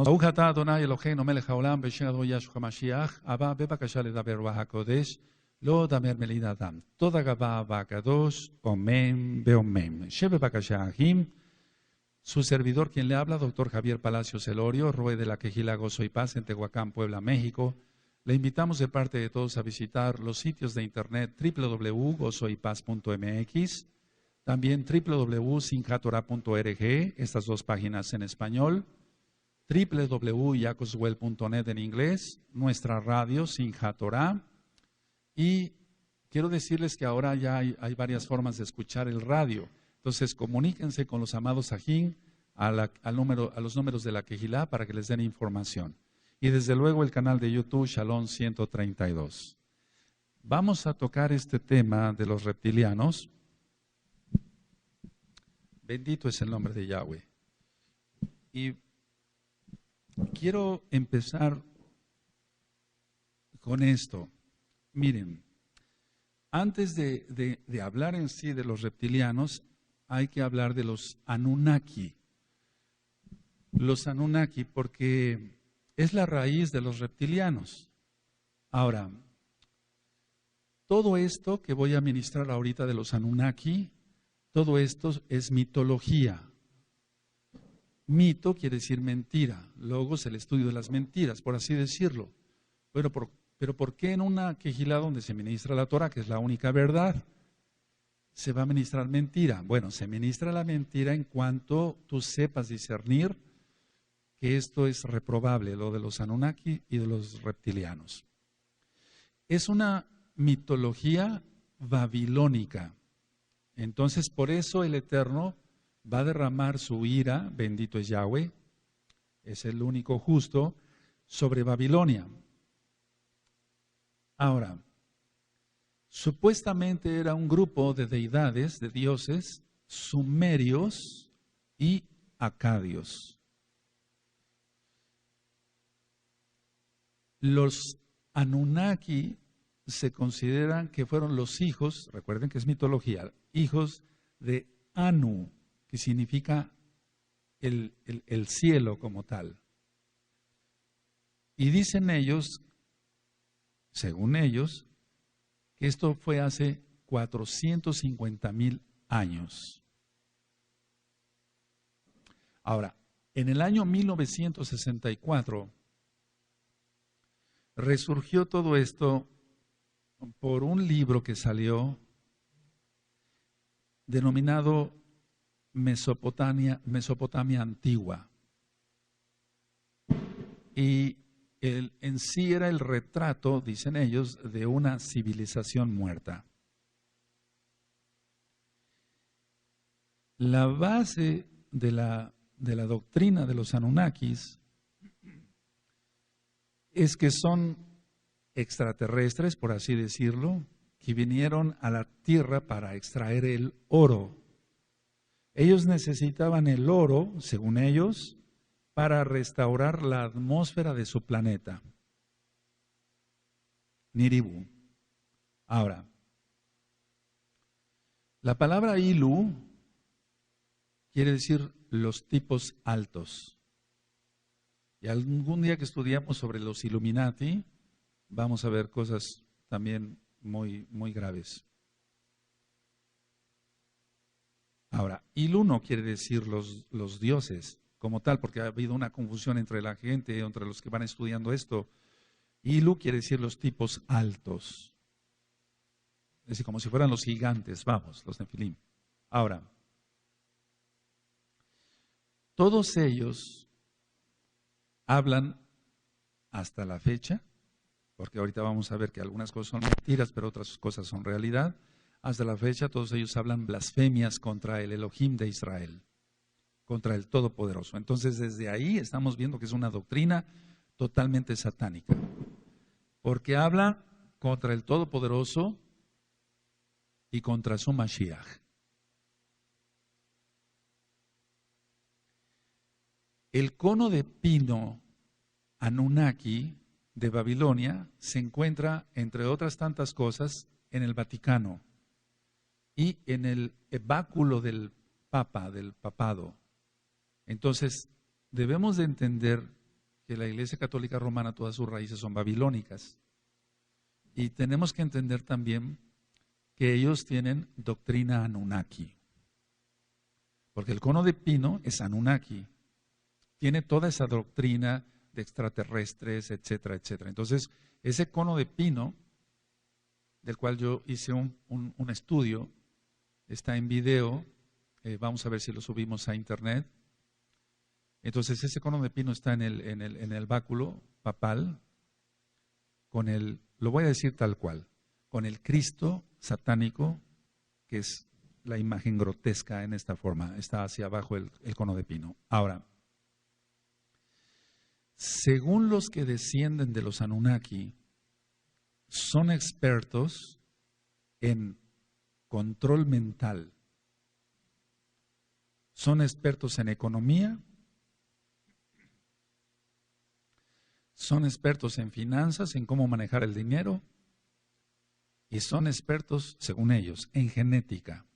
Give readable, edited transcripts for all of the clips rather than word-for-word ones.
ברוך אתה אדוני אלוהינו מלך העולם בשם אדוני ישוע המשיח הבא בבקשה לדבר רוח הקודש לא דמר מליד אדם. תודה רבה והקדוש, amén, amén. שבבקשה אחים, su servidor quien le habla, doctor Javier Palacios Elorio, Roe de la Quejila Gozo y Paz en Tehuacán, Puebla, México. Le invitamos de parte de todos a visitar los sitios de internet www.gozoypaz.mx, también www.sinjatorah.org, estas dos páginas en español, www.yacoswell.net en inglés, nuestra radio Sinjatorah. Y quiero decirles que ahora ya hay varias formas de escuchar el radio. Entonces comuníquense con los amados Ajín a los números de la Quejilá para que les den información. Y desde luego el canal de YouTube Shalom 132. Vamos a tocar este tema de los reptilianos. Bendito es el nombre de Yahweh. Y quiero empezar con esto. Miren, antes de hablar en sí de los reptilianos, hay que hablar de los Anunnaki. Los Anunnaki, porque es la raíz de los reptilianos. Ahora, todo esto que voy a ministrar ahorita de los Anunnaki, todo esto es mitología. Mito quiere decir mentira, logos el estudio de las mentiras, por así decirlo. Bueno, pero ¿por qué en una quejilá donde se ministra la Torah, que es la única verdad, se va a ministrar mentira? Bueno, se ministra la mentira en cuanto tú sepas discernir que esto es reprobable, lo de los Anunnaki y de los reptilianos. Es una mitología babilónica. Entonces, por eso el Eterno va a derramar su ira, bendito es Yahweh, es el único justo, sobre Babilonia. Ahora, supuestamente era un grupo de deidades, de dioses, sumerios y acadios. Los Anunnaki se consideran que fueron los hijos, recuerden que es mitología, hijos de Anu, que significa el cielo como tal. Y dicen ellos, según ellos, que esto fue hace 450,000 años. Ahora, en el año 1964, resurgió todo esto por un libro que salió denominado Mesopotamia Antigua. Y en sí era el retrato, dicen ellos, de una civilización muerta. La base de la doctrina de los Anunnakis es que son extraterrestres, por así decirlo, que vinieron a la tierra para extraer el oro. Ellos necesitaban el oro, según ellos, para restaurar la atmósfera de su planeta, Niribu. Ahora, la palabra Ilu quiere decir los tipos altos. Y algún día que estudiamos sobre los Illuminati, vamos a ver cosas también muy, muy graves. Ahora, Ilu no quiere decir los dioses como tal, porque ha habido una confusión entre la gente, entre los que van estudiando esto. Ilu quiere decir los tipos altos. Es decir, como si fueran los gigantes, vamos, los Nefilim. Ahora, todos ellos hablan hasta la fecha, porque ahorita vamos a ver que algunas cosas son mentiras, pero otras cosas son realidad. Hasta la fecha todos ellos hablan blasfemias contra el Elohim de Israel, contra el Todopoderoso. Entonces desde ahí estamos viendo que es una doctrina totalmente satánica, porque habla contra el Todopoderoso y contra su Mashiach. El cono de pino Anunnaki de Babilonia se encuentra, entre otras tantas cosas, en el Vaticano y en el báculo del Papa, del papado. Entonces, debemos de entender que la Iglesia Católica Romana, todas sus raíces son babilónicas. Y tenemos que entender también que ellos tienen doctrina Anunnaki. Porque el cono de pino es Anunnaki. Tiene toda esa doctrina de extraterrestres, etcétera, etcétera. Entonces, ese cono de pino, del cual yo hice un estudio, está en video, vamos a ver si lo subimos a internet. Entonces, ese cono de pino está en el báculo papal, lo voy a decir tal cual, con el Cristo satánico, que es la imagen grotesca en esta forma, está hacia abajo el cono de pino. Ahora, según los que descienden de los Anunnaki, son expertos en control mental, son expertos en economía, son expertos en finanzas, en cómo manejar el dinero, y son expertos, según ellos, en genética.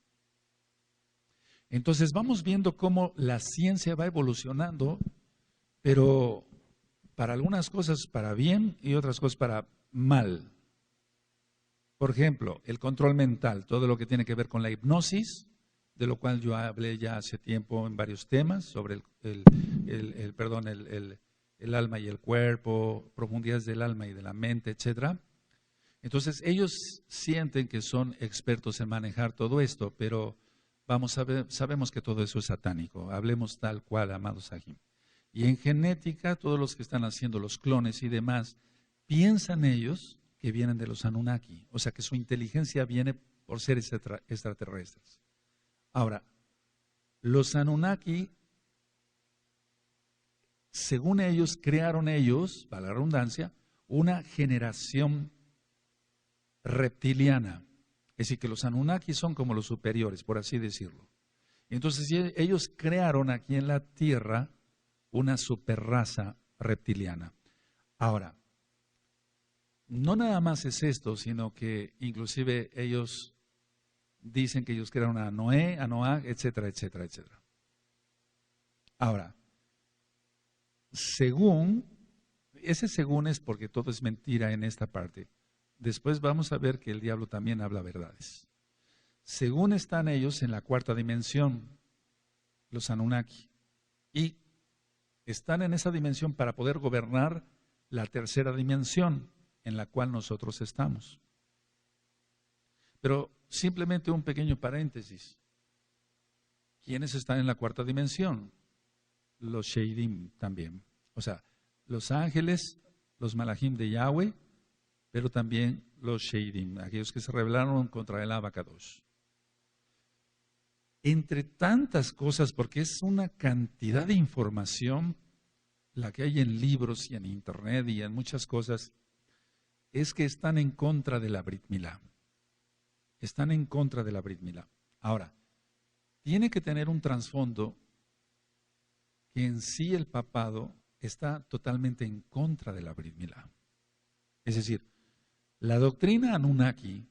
Entonces vamos viendo cómo la ciencia va evolucionando, pero para algunas cosas para bien y otras cosas para mal. Por ejemplo, el control mental, todo lo que tiene que ver con la hipnosis, de lo cual yo hablé ya hace tiempo en varios temas, sobre el alma y el cuerpo, profundidades del alma y de la mente, etcétera. Entonces, ellos sienten que son expertos en manejar todo esto, pero sabemos que todo eso es satánico. Hablemos tal cual, amados Sahim. Y en genética, todos los que están haciendo los clones y demás, piensan ellos que vienen de los Anunnaki, o sea que su inteligencia viene por seres extraterrestres. Ahora, los Anunnaki, según ellos, crearon ellos, para la redundancia, una generación reptiliana. Es decir, que los Anunnaki son como los superiores, por así decirlo. Entonces ellos crearon aquí en la Tierra una superraza reptiliana. Ahora, no nada más es esto, sino que inclusive ellos dicen que ellos crearon a Noé, a Noah, etcétera, etcétera, etcétera. Ahora, ese según es porque todo es mentira en esta parte. Después vamos a ver que el diablo también habla verdades. Según están ellos en la cuarta dimensión, los Anunnaki, y están en esa dimensión para poder gobernar la tercera dimensión en la cual nosotros estamos. Pero simplemente un pequeño paréntesis. ¿Quiénes están en la cuarta dimensión? Los Sheidim también. O sea, los ángeles, los Malachim de Yahweh, pero también los Sheidim, aquellos que se rebelaron contra el Abacadosh. Entre tantas cosas, porque es una cantidad de información la que hay en libros y en internet y en muchas cosas, es que están en contra de la Brit Milá. Están en contra de la Brit Milá. Ahora, tiene que tener un trasfondo que en sí el papado está totalmente en contra de la Brit Milá. Es decir, la doctrina Anunnaki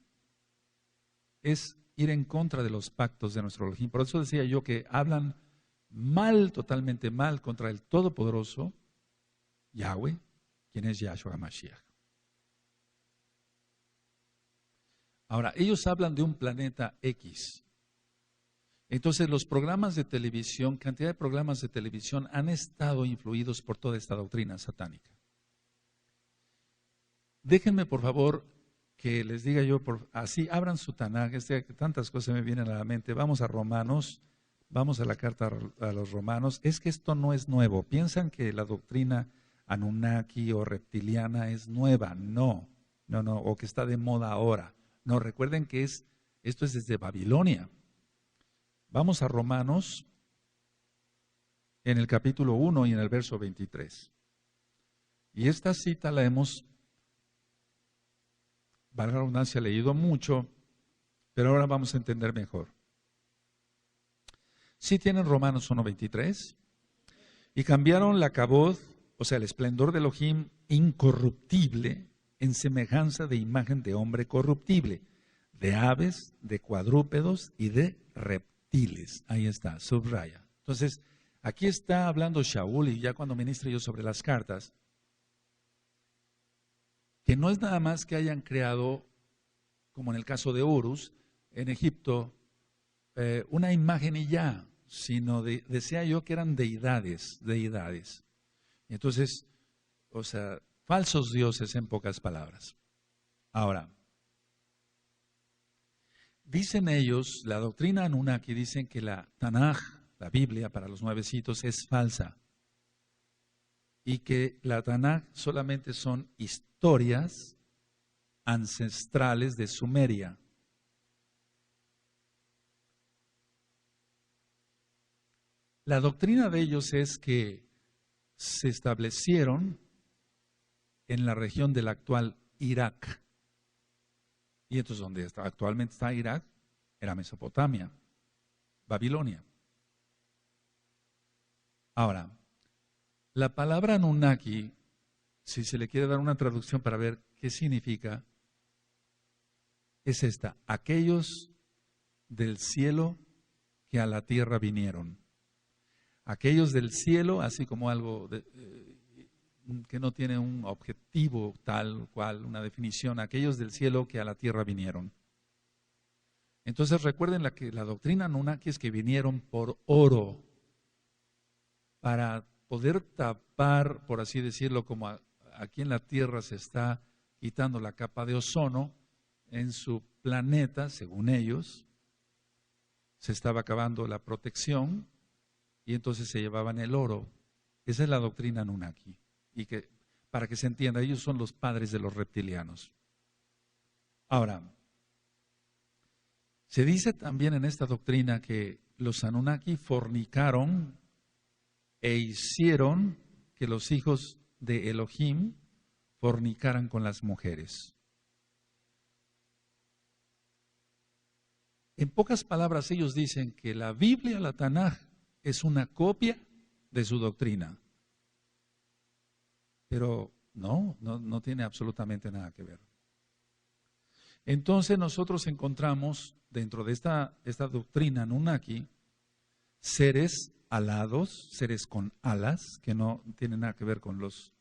es ir en contra de los pactos de nuestro Elohim. Por eso decía yo que hablan mal, totalmente mal, contra el Todopoderoso Yahweh, quien es Yahshua HaMashiach. Ahora, ellos hablan de un planeta X. Entonces, los programas de televisión, cantidad de programas de televisión han estado influidos por toda esta doctrina satánica. Déjenme, por favor, que les diga yo, así abran su Tanaj, que tantas cosas me vienen a la mente. Vamos a Romanos, vamos a la carta a los Romanos. Es que esto no es nuevo. Piensan que la doctrina Anunnaki o reptiliana es nueva. No, o que está de moda ahora. No, recuerden que esto es desde Babilonia. Vamos a Romanos en el capítulo 1 y en el verso 23. Y esta cita la hemos, valga la redundancia, leído mucho, pero ahora vamos a entender mejor. ¿Sí tienen Romanos 1:23? Y cambiaron la cabod, o sea, el esplendor de Elohim incorruptible, en semejanza de imagen de hombre corruptible, de aves, de cuadrúpedos y de reptiles. Ahí está, subraya. Entonces, Aquí está hablando Shaul, y ya cuando ministre yo sobre las cartas, que no es nada más que hayan creado, como en el caso de Horus, en Egipto, una imagen y ya, sino decía yo que eran deidades. Y entonces, o sea, falsos dioses en pocas palabras. Ahora, dicen ellos, la doctrina Anunnaki, dicen que la Tanaj, la Biblia para los nuevecitos, es falsa. Y que la Tanaj solamente son historias ancestrales de Sumeria. La doctrina de ellos es que se establecieron en la región del actual Irak. Y entonces donde actualmente está Irak era Mesopotamia, Babilonia. Ahora, la palabra Anunnaki, si se le quiere dar una traducción para ver qué significa, es esta: aquellos del cielo que a la tierra vinieron. Aquellos del cielo, así como algo que no tiene un objetivo tal cual, una definición, aquellos del cielo que a la tierra vinieron. Entonces recuerden la doctrina Anunnaki es que vinieron por oro, para poder tapar, por así decirlo, como aquí en la tierra se está quitando la capa de ozono, en su planeta, según ellos, se estaba acabando la protección, y entonces se llevaban el oro. Esa es la doctrina Anunnaki. Y que, para que se entienda, ellos son los padres de los reptilianos. Ahora, se dice también en esta doctrina que los Anunnaki fornicaron e hicieron que los hijos de Elohim fornicaran con las mujeres. En pocas palabras, ellos dicen que la Biblia, la Tanaj, es una copia de su doctrina. Pero no tiene absolutamente nada que ver. Entonces nosotros encontramos dentro de esta doctrina Anunnaki seres alados, seres con alas, que no tienen nada que ver con los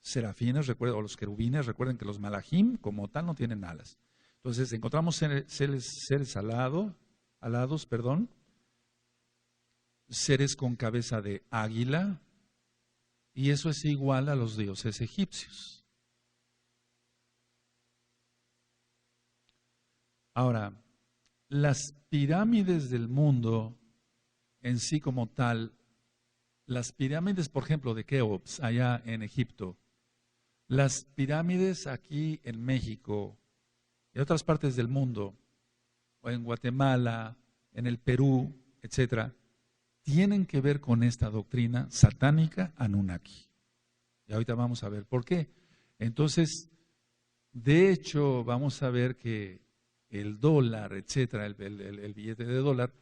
serafines, o los querubines. Recuerden que los malajim como tal no tienen alas. Entonces encontramos seres alados, seres con cabeza de águila, y eso es igual a los dioses egipcios. Ahora, las pirámides del mundo en sí como tal, las pirámides, por ejemplo, de Keops, allá en Egipto, las pirámides aquí en México y otras partes del mundo, o en Guatemala, en el Perú, etcétera, tienen que ver con esta doctrina satánica Anunnaki. Y ahorita vamos a ver por qué. Entonces, de hecho, vamos a ver que el dólar, etcétera, el billete de dólar,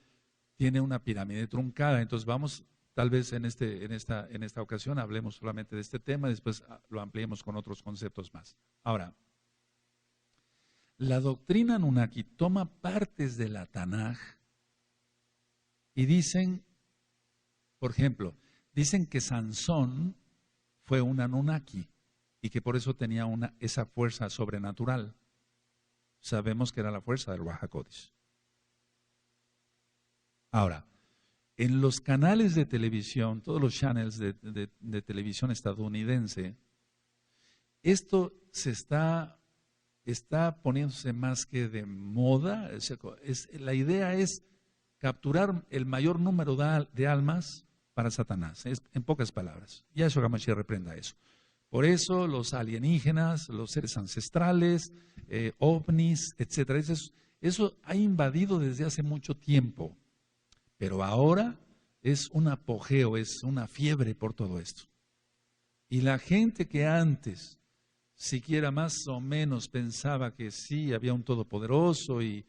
tiene una pirámide truncada. Entonces vamos, tal vez en esta ocasión hablemos solamente de este tema, después lo ampliemos con otros conceptos más. Ahora, la doctrina Anunnaki toma partes de la Tanaj y dicen, por ejemplo, dicen que Sansón fue un Anunnaki y que por eso tenía esa fuerza sobrenatural. Sabemos que era la fuerza del Ruach HaKodesh. Ahora, en los canales de televisión, todos los channels de televisión estadounidense, esto se está poniéndose más que de moda. La idea es capturar el mayor número de almas para Satanás, en pocas palabras. Yahshua HaMashiach reprenda eso. Por eso los alienígenas, los seres ancestrales, ovnis, etcétera, eso ha invadido desde hace mucho tiempo. Pero ahora es un apogeo, es una fiebre por todo esto. Y la gente que antes siquiera más o menos pensaba que sí, había un todopoderoso y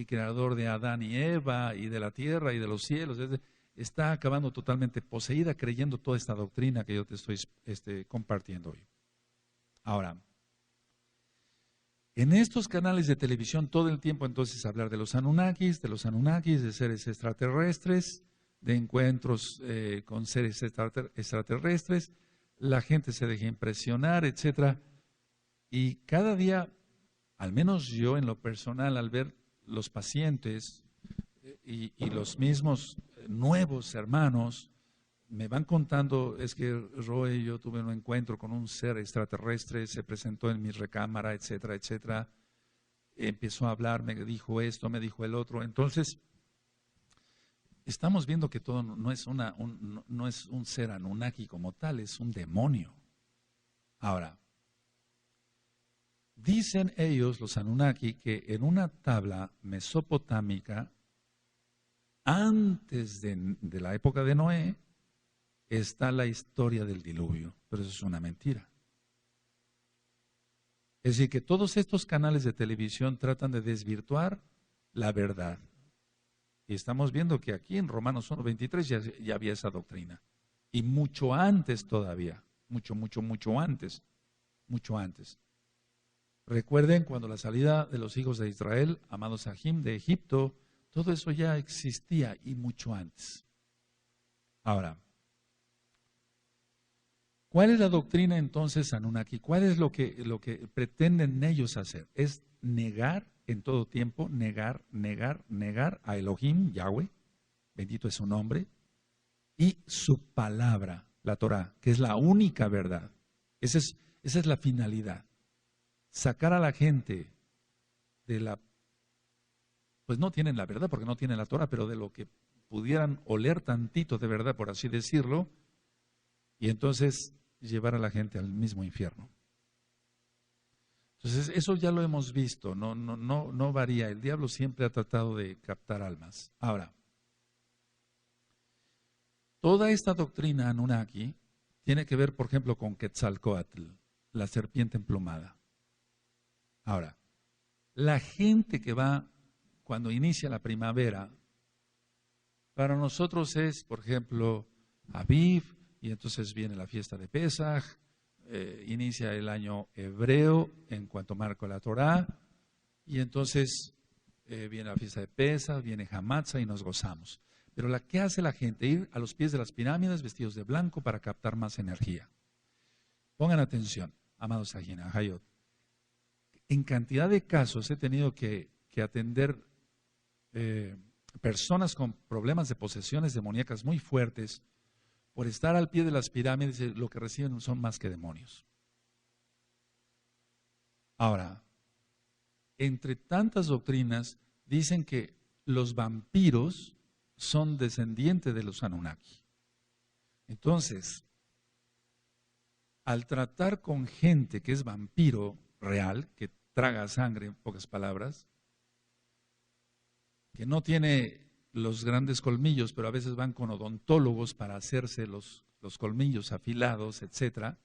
creador de Adán y Eva y de la tierra y de los cielos, está acabando totalmente poseída creyendo toda esta doctrina que yo te estoy compartiendo hoy. Ahora, en estos canales de televisión todo el tiempo entonces hablar de los Anunnakis, de seres extraterrestres, de encuentros con seres extraterrestres, la gente se deja impresionar, etcétera. Y cada día, al menos yo en lo personal, al ver los pacientes y los mismos nuevos hermanos, me van contando, es que Roy, yo tuve un encuentro con un ser extraterrestre, se presentó en mi recámara, etcétera, etcétera. Empezó a hablar, me dijo esto, me dijo el otro. Entonces, estamos viendo que todo no es, no es un ser Anunnaki como tal, es un demonio. Ahora, dicen ellos, los Anunnaki, que en una tabla mesopotámica, antes de la época de Noé, está la historia del diluvio, pero eso es una mentira. Es decir, que todos estos canales de televisión tratan de desvirtuar la verdad. Y estamos viendo que aquí en Romanos 1:23 ya había esa doctrina. Y mucho antes todavía, mucho antes. Recuerden cuando la salida de los hijos de Israel, amados Sahim, de Egipto, todo eso ya existía y mucho antes. Ahora, ¿cuál es la doctrina entonces Anunnaki? ¿Cuál es lo que pretenden ellos hacer? Es negar en todo tiempo, negar a Elohim, Yahweh, bendito es su nombre, y su palabra, la Torah, que es la única verdad. Esa es la finalidad. Sacar a la gente de la, pues no tienen la verdad porque no tienen la Torah, pero de lo que pudieran oler tantito de verdad, por así decirlo, y entonces llevar a la gente al mismo infierno. Entonces, eso ya lo hemos visto, no varía. El diablo siempre ha tratado de captar almas. Ahora, toda esta doctrina Anunnaki tiene que ver, por ejemplo, con Quetzalcóatl, la serpiente emplumada. Ahora, la gente que va cuando inicia la primavera, para nosotros es, por ejemplo, Aviv, y entonces viene la fiesta de Pesaj, inicia el año hebreo en cuanto marca la Torá, y entonces viene la fiesta de Pesaj, viene Hamatzah y nos gozamos. Pero ¿qué hace la gente? Ir a los pies de las pirámides vestidos de blanco para captar más energía. Pongan atención, amados Sajina, Hayot. En cantidad de casos he tenido que atender personas con problemas de posesiones demoníacas muy fuertes. Por estar al pie de las pirámides, lo que reciben son más que demonios. Ahora, entre tantas doctrinas, dicen que los vampiros son descendientes de los Anunnaki. Entonces, al tratar con gente que es vampiro real, que traga sangre, en pocas palabras, que no tiene los grandes colmillos, pero a veces van con odontólogos para hacerse los colmillos afilados, etcétera,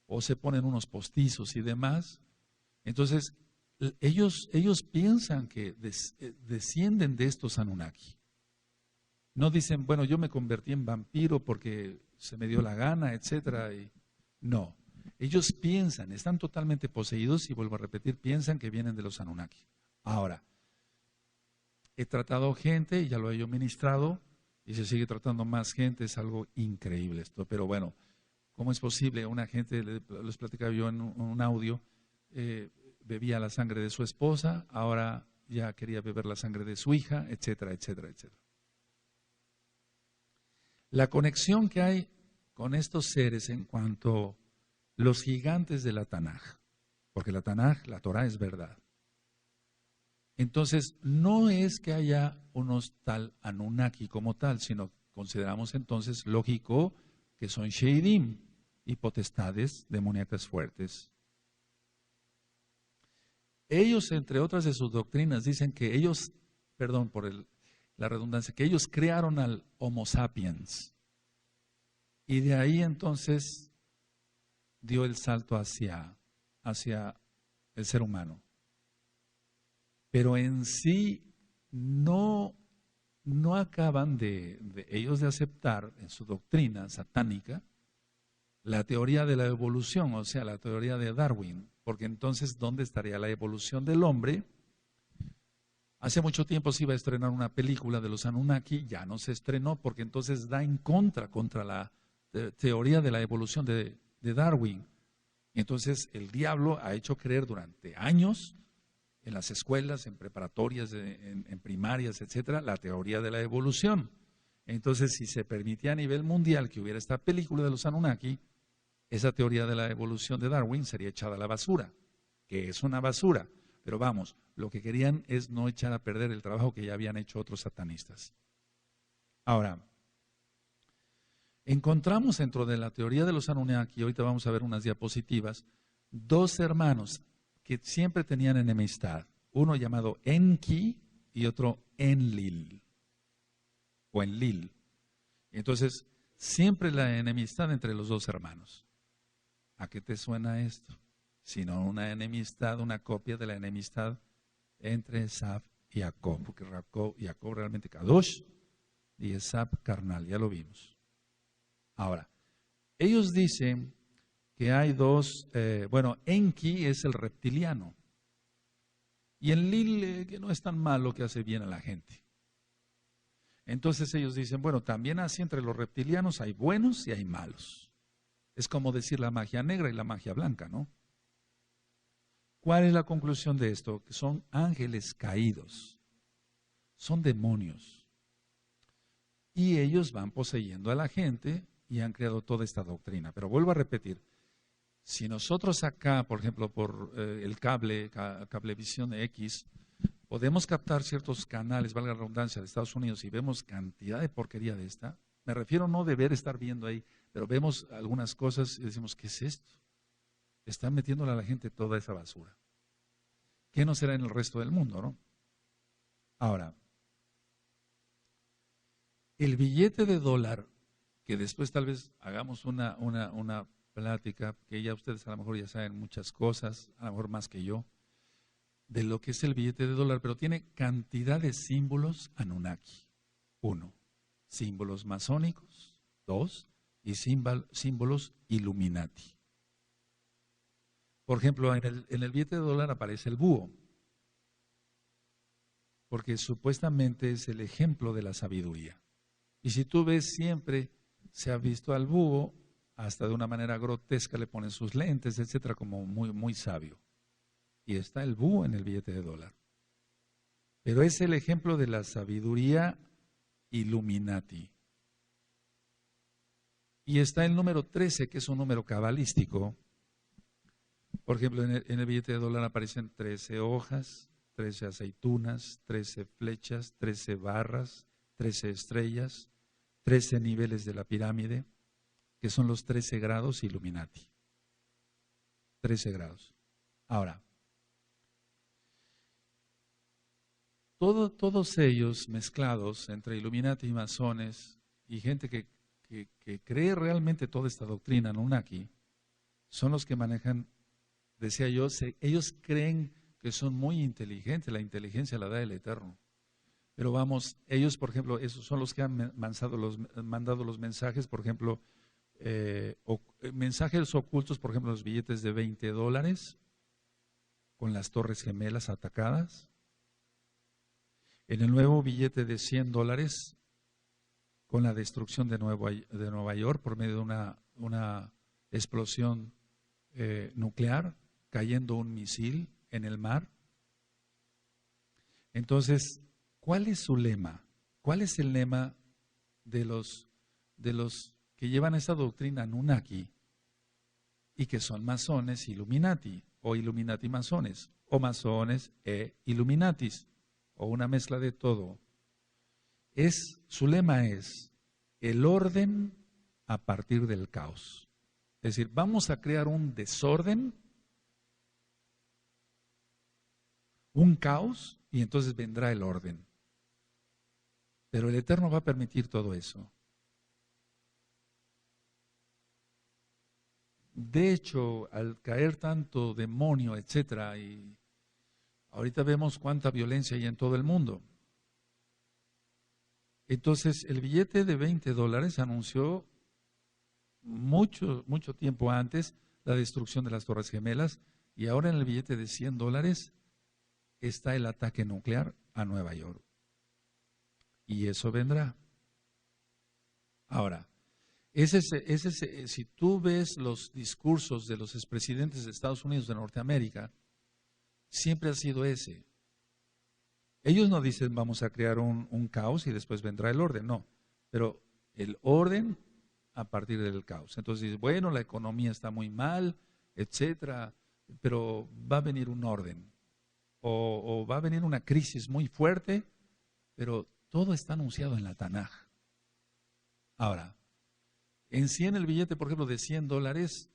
o se ponen unos postizos y demás. Entonces, ellos piensan que descienden de estos Anunnaki. No dicen, bueno, yo me convertí en vampiro porque se me dio la gana, etcétera. No, ellos piensan, están totalmente poseídos y vuelvo a repetir, piensan que vienen de los Anunnaki. Ahora, he tratado gente, y ya lo he yo ministrado, y se sigue tratando más gente, es algo increíble esto. Pero bueno, ¿cómo es posible? Una gente, les platicaba yo en un audio, bebía la sangre de su esposa, ahora ya quería beber la sangre de su hija, etcétera, etcétera, etcétera. La conexión que hay con estos seres en cuanto a los gigantes de la Tanaj, porque la Tanaj, la Torah es verdad. Entonces, no es que haya unos tal Anunnaki como tal, sino consideramos entonces lógico que son Sheidim y potestades demoníacas fuertes. Ellos, entre otras de sus doctrinas, dicen que ellos, perdón por la redundancia, que ellos crearon al Homo sapiens. Y de ahí entonces dio el salto hacia el ser humano. Pero en sí no acaban de ellos de aceptar en su doctrina satánica la teoría de la evolución, o sea, la teoría de Darwin, porque entonces, ¿dónde estaría la evolución del hombre Hace mucho tiempo se iba a estrenar una película de los Anunnaki, ya no se estrenó porque entonces da en contra la teoría de la evolución de Darwin. Entonces el diablo ha hecho creer durante años en las escuelas, en preparatorias, en primarias, etcétera, la teoría de la evolución. Entonces, si se permitía a nivel mundial que hubiera esta película de los Anunnaki, esa teoría de la evolución de Darwin sería echada a la basura, que es una basura. Pero vamos, lo que querían es no echar a perder el trabajo que ya habían hecho otros satanistas. Ahora, encontramos dentro de la teoría de los Anunnaki, ahorita vamos a ver unas diapositivas, dos hermanos que siempre tenían enemistad, uno llamado Enki y otro Enlil, o Enlil. Entonces, siempre la enemistad entre los dos hermanos. ¿A qué te suena esto? Sino una enemistad, una copia de la enemistad entre Esaf y Jacob, porque Jacob realmente Kadosh y Esaf carnal, ya lo vimos. Ahora, ellos dicen que hay dos, Enki es el reptiliano y Enlil que no es tan malo, que hace bien a la gente. Entonces ellos dicen, bueno, también así entre los reptilianos hay buenos y hay malos. Es como decir la magia negra y la magia blanca, ¿no? ¿Cuál es la conclusión de esto? Que son ángeles caídos, son demonios. Y ellos van poseyendo a la gente y han creado toda esta doctrina. Pero vuelvo a repetir, si nosotros acá, por ejemplo, por el cablevisión X, podemos captar ciertos canales, valga la redundancia, de Estados Unidos y vemos cantidad de porquería de esta, me refiero no deber estar viendo ahí, pero vemos algunas cosas y decimos, ¿qué es esto? Están metiéndole a la gente toda esa basura. ¿Qué no será en el resto del mundo, no? Ahora, el billete de dólar, que después tal vez hagamos una plática, que ya ustedes a lo mejor ya saben muchas cosas, a lo mejor más que yo, de lo que es el billete de dólar, pero tiene cantidad de símbolos Anunnaki. 1, símbolos masónicos. 2, y símbolos Illuminati. Por ejemplo, en el billete de dólar aparece el búho, porque supuestamente es el ejemplo de la sabiduría. Y si tú ves, siempre se ha visto al búho, hasta de una manera grotesca le ponen sus lentes, etcétera, como muy, muy sabio. Y está el búho en el billete de dólar. Pero es el ejemplo de la sabiduría Illuminati. Y está el número 13, que es un número cabalístico. Por ejemplo, en el billete de dólar aparecen 13 hojas, 13 aceitunas, 13 flechas, 13 barras, 13 estrellas, 13 niveles de la pirámide, que son los 13 grados Illuminati. 13 grados. Ahora, todos ellos mezclados entre Illuminati y masones y gente que cree realmente toda esta doctrina Anunnaki, son los que manejan, decía yo, ellos creen que son muy inteligentes, la inteligencia la da el Eterno. Pero vamos, ellos, por ejemplo, esos son los que han mandado los mensajes, por ejemplo, mensajes ocultos, por ejemplo, los billetes de $20 con las Torres Gemelas atacadas. En el nuevo billete de $100 con la destrucción de Nueva York por medio de una explosión nuclear, cayendo un misil en el mar. Entonces, ¿cuál es su lema? ¿Cuál es el lema de los que llevan esa doctrina Anunnaki y que son masones Illuminati o Illuminati masones o masones e Illuminatis o una mezcla de todo? Su lema es el orden a partir del caos. Es decir, vamos a crear un desorden, un caos, y entonces vendrá el orden. Pero el Eterno va a permitir todo eso. De hecho, al caer tanto demonio, etcétera, y ahorita vemos cuánta violencia hay en todo el mundo. Entonces, el billete de $20 anunció mucho tiempo antes la destrucción de las Torres Gemelas, y ahora en el billete de $100 está el ataque nuclear a Nueva York. Y eso vendrá. Ahora, si tú ves los discursos de los expresidentes de Estados Unidos de Norteamérica, siempre ha sido ese. Ellos no dicen vamos a crear un caos y después vendrá el orden, no. Pero el orden a partir del caos. Entonces, bueno, la economía está muy mal, etcétera, pero va a venir un orden. O va a venir una crisis muy fuerte, pero todo está anunciado en la Tanaj. Ahora, en sí en el billete, por ejemplo, de $100,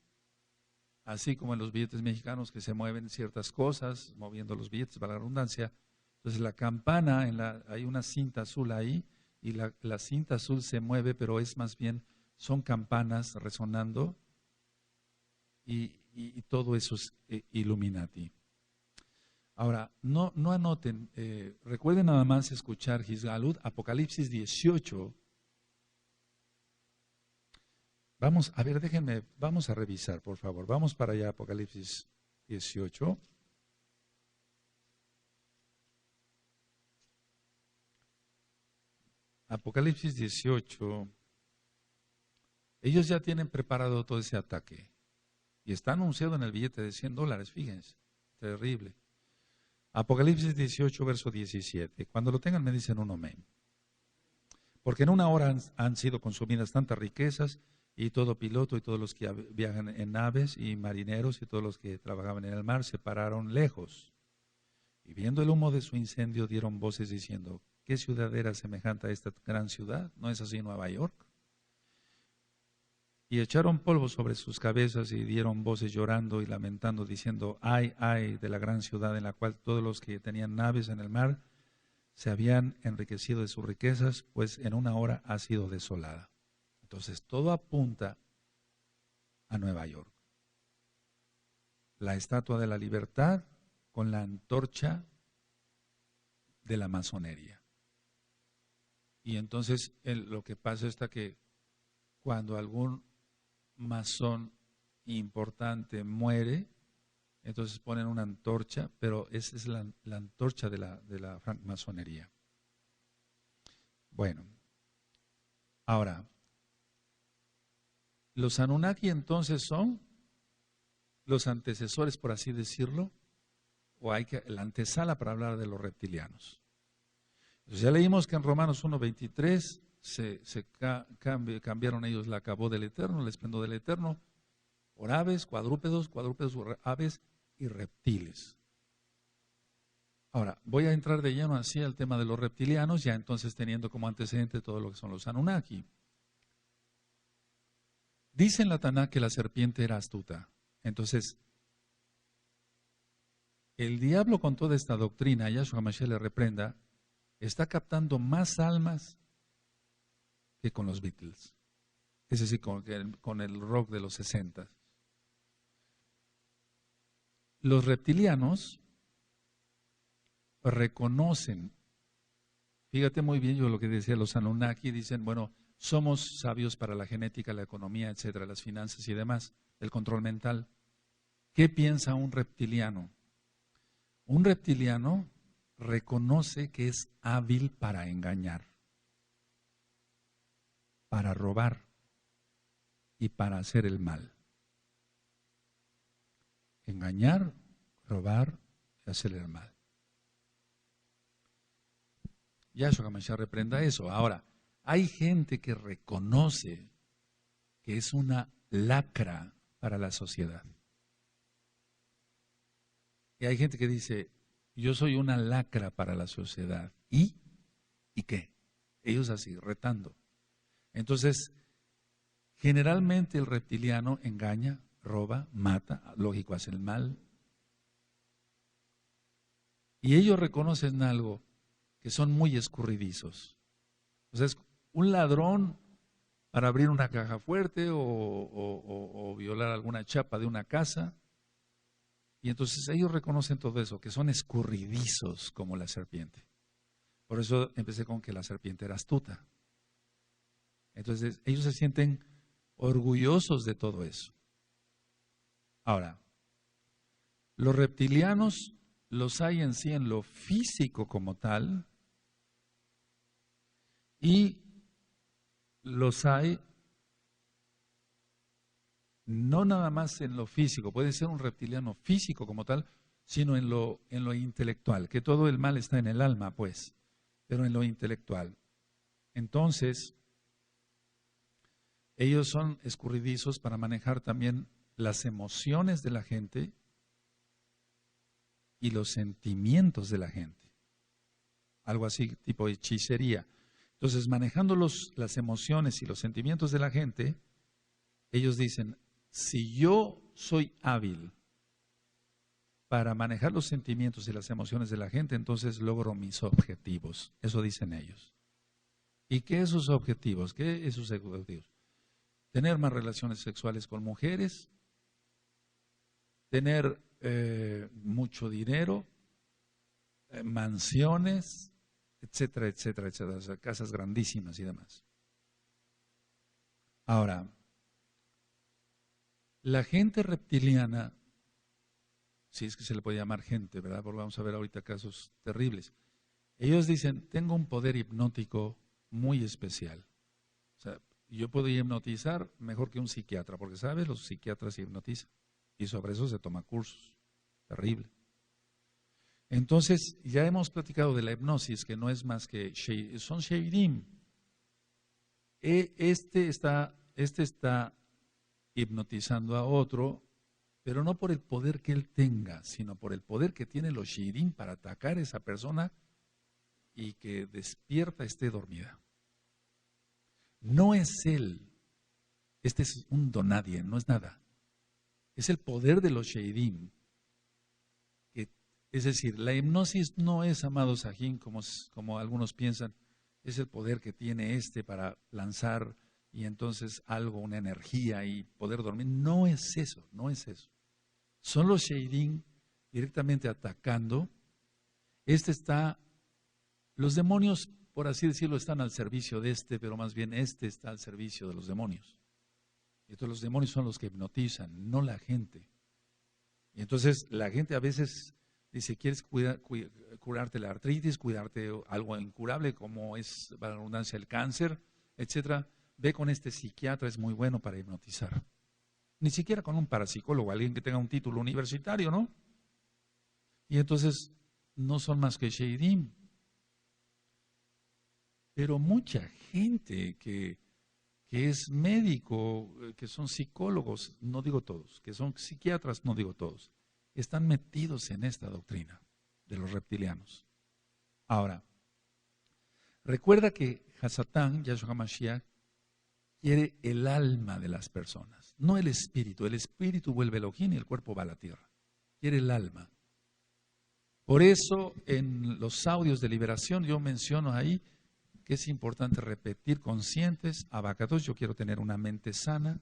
así como en los billetes mexicanos que se mueven ciertas cosas, moviendo los billetes para la redundancia, entonces la campana, hay una cinta azul ahí, y la cinta azul se mueve, pero es más bien, son campanas resonando, y todo eso es Illuminati. Ahora, no anoten, recuerden nada más escuchar Gizgalud, Apocalipsis 18. Vamos, a ver, vamos a revisar, por favor. Vamos para allá, Apocalipsis 18. Apocalipsis 18. Ellos ya tienen preparado todo ese ataque. Y está anunciado en el billete de $100, fíjense. Terrible. Apocalipsis 18, verso 17. Cuando lo tengan me dicen un amén. Porque en una hora han sido consumidas tantas riquezas, y todo piloto y todos los que viajan en naves y marineros y todos los que trabajaban en el mar se pararon lejos. Y viendo el humo de su incendio dieron voces diciendo, ¿qué ciudad era semejante a esta gran ciudad? ¿No es así Nueva York? Y echaron polvo sobre sus cabezas y dieron voces llorando y lamentando diciendo, ay, ay de la gran ciudad en la cual todos los que tenían naves en el mar se habían enriquecido de sus riquezas, pues en una hora ha sido desolada. Entonces todo apunta a Nueva York. La Estatua de la Libertad con la antorcha de la masonería. Y entonces lo que pasa es que cuando algún masón importante muere, entonces ponen una antorcha, pero esa es la antorcha de la francmasonería. Bueno, ahora, los Anunnaki entonces son los antecesores, por así decirlo, o la antesala para hablar de los reptilianos. Entonces ya leímos que en Romanos 1:23 cambiaron ellos la cabó del Eterno, el esplendor del Eterno, por aves, cuadrúpedos, aves y reptiles. Ahora, voy a entrar de lleno así al tema de los reptilianos, ya entonces teniendo como antecedente todo lo que son los Anunnaki. Dice en la Taná que la serpiente era astuta. Entonces, el diablo con toda esta doctrina, Yahshua Mashiach le reprenda, está captando más almas que con los Beatles. Es decir, con el rock de los 60. Los reptilianos reconocen, fíjate muy bien yo lo que decía los Anunnaki, dicen, bueno, somos sabios para la genética, la economía, etcétera, las finanzas y demás, el control mental. ¿Qué piensa un reptiliano? Un reptiliano reconoce que es hábil para engañar, para robar y para hacer el mal. Engañar, robar y hacer el mal. Yahshua HaMashiach reprenda eso. Ahora, hay gente que reconoce que es una lacra para la sociedad. Y hay gente que dice, yo soy una lacra para la sociedad. ¿Y qué? Ellos así, retando. Entonces, generalmente el reptiliano engaña, roba, mata, lógico, hace el mal. Y ellos reconocen algo, que son muy escurridizos. O sea, es un ladrón para abrir una caja fuerte o violar alguna chapa de una casa. Y entonces ellos reconocen todo eso, que son escurridizos como la serpiente. Por eso empecé con que la serpiente era astuta. Entonces ellos se sienten orgullosos de todo eso. Ahora, los reptilianos los hay en sí en lo físico como tal, y los hay no nada más en lo físico, puede ser un reptiliano físico como tal, sino en lo intelectual, que todo el mal está en el alma, pues, pero en lo intelectual. Entonces, ellos son escurridizos para manejar también las emociones de la gente y los sentimientos de la gente. Algo así, tipo hechicería. Entonces, manejando las emociones y los sentimientos de la gente, ellos dicen, si yo soy hábil para manejar los sentimientos y las emociones de la gente, entonces logro mis objetivos. Eso dicen ellos. ¿Y qué es sus objetivos? ¿Qué es sus objetivos? Tener más relaciones sexuales con mujeres, tener mucho dinero, mansiones, etcétera, etcétera, etcétera, o sea, casas grandísimas y demás. Ahora, la gente reptiliana, si es que se le puede llamar gente, ¿verdad? Porque vamos a ver ahorita casos terribles. Ellos dicen, tengo un poder hipnótico muy especial. O sea, yo puedo hipnotizar mejor que un psiquiatra, porque, ¿sabes? Los psiquiatras hipnotizan. Y sobre eso se toma cursos. Terrible. Entonces, ya hemos platicado de la hipnosis, que no es más que, son sheidim. Este está hipnotizando a otro, pero no por el poder que él tenga, sino por el poder que tienen los sheidim para atacar a esa persona y que despierta esté dormida. No es él, este es un donadie, no es nada. Es el poder de los sheidim. Es decir, la hipnosis no es, amados Sajín, como algunos piensan, es el poder que tiene para lanzar y entonces algo, una energía y poder dormir. No es eso, no es eso. Son los sheidim directamente atacando. Los demonios, por así decirlo, están al servicio de pero más bien está al servicio de los demonios. Y entonces los demonios son los que hipnotizan, no la gente. Y entonces la gente a veces dice, ¿quieres curarte la artritis, cuidarte algo incurable como es, para la redundancia, el cáncer, etcétera? Ve con este psiquiatra, es muy bueno para hipnotizar. Ni siquiera con un parapsicólogo, alguien que tenga un título universitario, ¿no? Y entonces no son más que sheidim. Pero mucha gente que es médico, que son psicólogos, no digo todos, que son psiquiatras, no digo todos, están metidos en esta doctrina de los reptilianos. Ahora, recuerda que Hasatán, Yahshua HaMashiach, quiere el alma de las personas, no el espíritu. El espíritu vuelve Elohim y el cuerpo va a la tierra. Quiere el alma. Por eso, en los audios de liberación, yo menciono ahí que es importante repetir conscientes, abacados, yo quiero tener una mente sana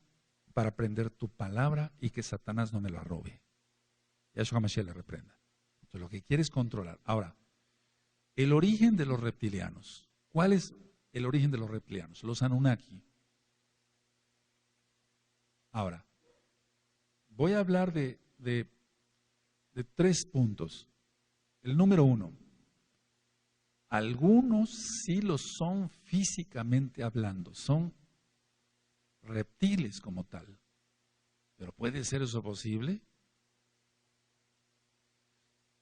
para aprender tu palabra y que Satanás no me la robe. Yahshua HaMashiach le reprenda. Entonces, lo que quiere es controlar. Ahora, el origen de los reptilianos. ¿Cuál es el origen de los reptilianos? Los Anunnaki. Ahora, voy a hablar de 3 puntos. El número 1. Algunos sí lo son físicamente hablando, son reptiles como tal. ¿Pero puede ser eso posible?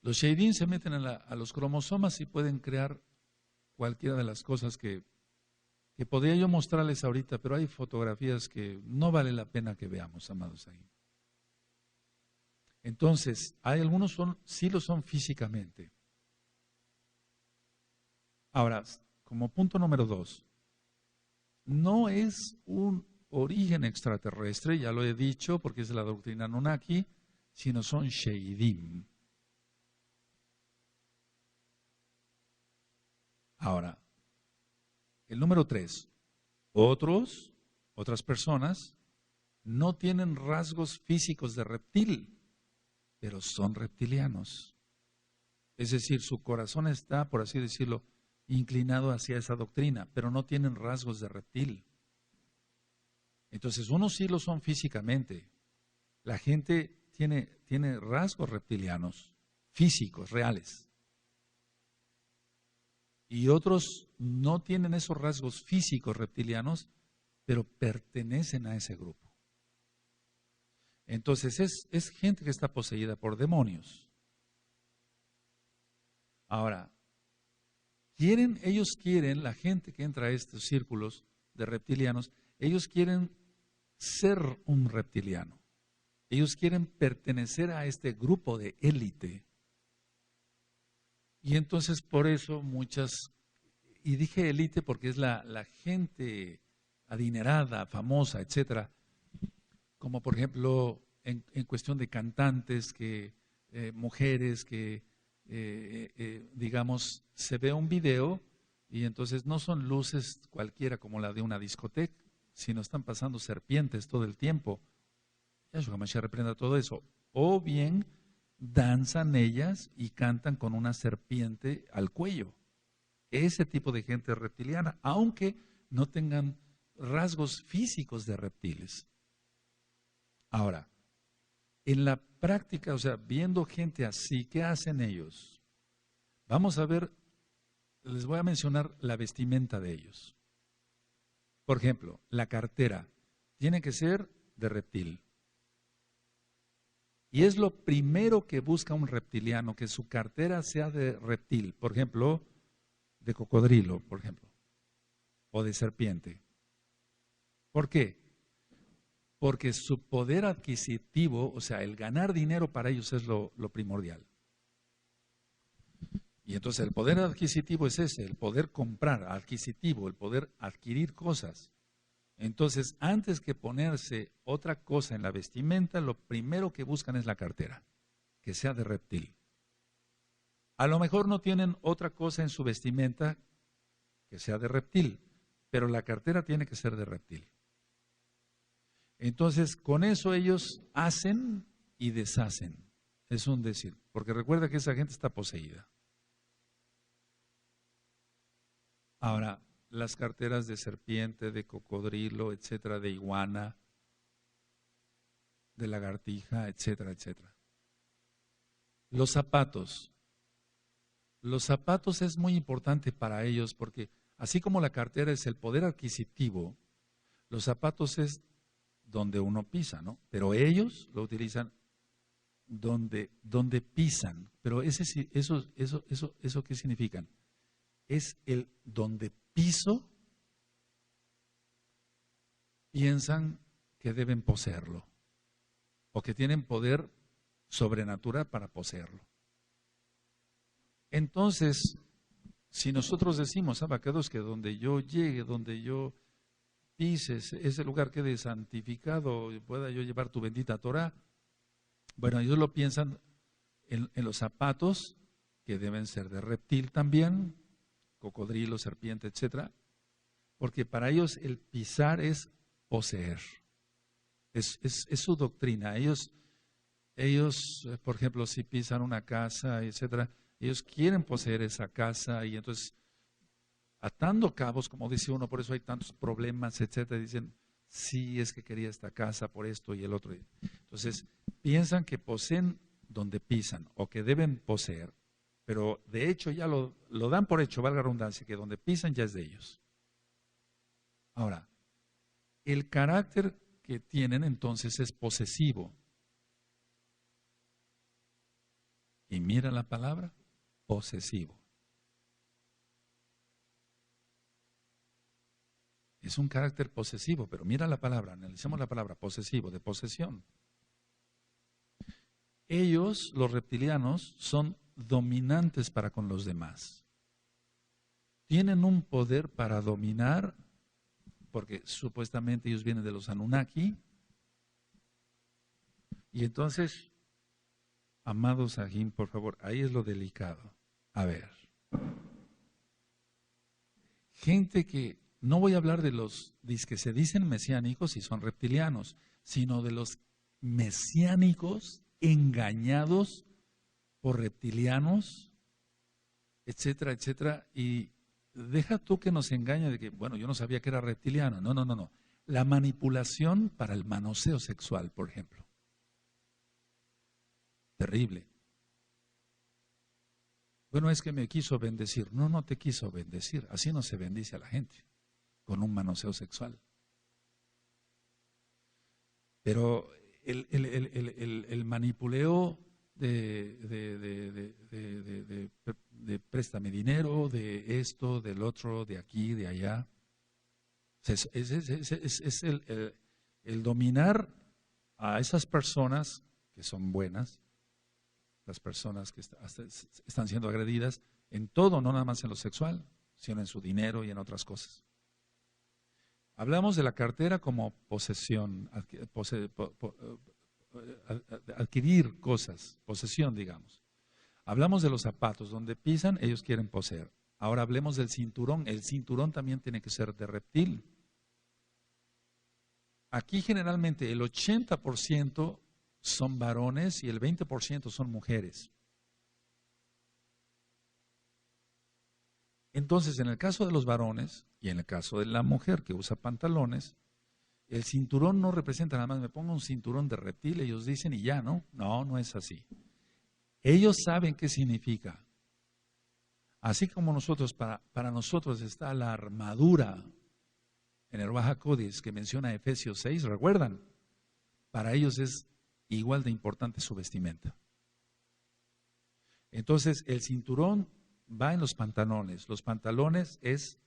Los sheidim se meten a los cromosomas y pueden crear cualquiera de las cosas que podría yo mostrarles ahorita, pero hay fotografías que no vale la pena que veamos, amados ahí. Entonces, hay algunos sí lo son físicamente. Ahora, como punto número 2, no es un origen extraterrestre, ya lo he dicho porque es la doctrina Anunnaki, sino son sheidim. Ahora, el número 3, otras personas no tienen rasgos físicos de reptil, pero son reptilianos. Es decir, su corazón está, por así decirlo, inclinado hacia esa doctrina, pero no tienen rasgos de reptil. Entonces, unos sí lo son físicamente. La gente tiene rasgos reptilianos físicos, reales. Y otros no tienen esos rasgos físicos reptilianos, pero pertenecen a ese grupo. Entonces es gente que está poseída por demonios. Ahora, ellos quieren, la gente que entra a estos círculos de reptilianos, ellos quieren ser un reptiliano. Ellos quieren pertenecer a este grupo de élite. Y entonces por eso y dije élite porque es la gente adinerada, famosa, etcétera, como por ejemplo en cuestión de cantantes, mujeres que digamos, se ve un video y entonces no son luces cualquiera como la de una discoteca, sino están pasando serpientes todo el tiempo. Yahshua Mashiach reprenda todo eso. O bien danzan ellas y cantan con una serpiente al cuello. Ese tipo de gente reptiliana, aunque no tengan rasgos físicos de reptiles. Ahora, en la práctica, o sea, viendo gente así, ¿qué hacen ellos? Vamos a ver, les voy a mencionar la vestimenta de ellos. Por ejemplo, la cartera tiene que ser de reptil. Y es lo primero que busca un reptiliano, que su cartera sea de reptil. Por ejemplo, de cocodrilo, por ejemplo, o de serpiente. ¿Por qué? Porque su poder adquisitivo, o sea, el ganar dinero para ellos es lo primordial. Y entonces el poder adquisitivo es ese, el poder comprar, adquisitivo, el poder adquirir cosas. Entonces, antes que ponerse otra cosa en la vestimenta, lo primero que buscan es la cartera, que sea de reptil. A lo mejor no tienen otra cosa en su vestimenta que sea de reptil, pero la cartera tiene que ser de reptil. Entonces, con eso ellos hacen y deshacen. Es un decir, porque recuerda que esa gente está poseída. Ahora, las carteras de serpiente, de cocodrilo, etcétera, de iguana, de lagartija, etcétera, etcétera. Los zapatos. Los zapatos es muy importante para ellos porque así como la cartera es el poder adquisitivo, los zapatos es donde uno pisa, ¿no? Pero ellos lo utilizan donde pisan. Pero eso ¿qué significan? Es el donde piso, piensan que deben poseerlo o que tienen poder sobrenatural para poseerlo. Entonces, si nosotros decimos, abacados, que donde yo llegue, donde yo pise, ese lugar quede santificado y pueda yo llevar tu bendita Torah, bueno, ellos lo piensan en los zapatos, que deben ser de reptil también, cocodrilo, serpiente, etcétera, porque para ellos el pisar es poseer, es su doctrina. Ellos, por ejemplo, si pisan una casa, etcétera, ellos quieren poseer esa casa y entonces atando cabos, como dice uno, por eso hay tantos problemas, etcétera, dicen, sí, es que quería esta casa por esto y el otro. Entonces, piensan que poseen donde pisan o que deben poseer. Pero de hecho ya lo dan por hecho, valga la redundancia, que donde pisan ya es de ellos. Ahora, el carácter que tienen entonces es posesivo. Y mira la palabra, posesivo. Es un carácter posesivo, pero mira la palabra, analicemos la palabra posesivo, de posesión. Ellos, los reptilianos, son dominantes para con los demás. Tienen un poder para dominar, porque supuestamente ellos vienen de los Anunnaki. Y entonces, amados Sahim, por favor, ahí es lo delicado. A ver, gente que, no voy a hablar de los que se dicen mesiánicos y son reptilianos, sino de los mesiánicos engañados por reptilianos, etcétera, etcétera, y deja tú que nos engañe de que, bueno, yo no sabía que era reptiliano. No. La manipulación para el manoseo sexual, por ejemplo. Terrible. Bueno, es que me quiso bendecir. No, no te quiso bendecir. Así no se bendice a la gente, con un manoseo sexual. Pero el manipuleo de préstame dinero, de esto, del otro, de aquí, de allá, es el dominar a esas personas que son buenas, las personas que están siendo agredidas en todo, no nada más en lo sexual, sino en su dinero y en otras cosas. Hablamos de la cartera como posesión, adquirir cosas, posesión, digamos. Hablamos de los zapatos, donde pisan, ellos quieren poseer. Ahora hablemos del cinturón. El cinturón también tiene que ser de reptil. Aquí generalmente el 80% son varones y el 20% son mujeres. Entonces, en el caso de los varones y en el caso de la mujer que usa pantalones, el cinturón no representa nada más, me pongo un cinturón de reptil, ellos dicen y ya, ¿no? No, no es así. Ellos saben qué significa. Así como nosotros, para nosotros está la armadura en el Ruach HaKodesh que menciona Efesios 6, ¿recuerdan? Para ellos es igual de importante su vestimenta. Entonces, el cinturón va en los pantalones. Los pantalones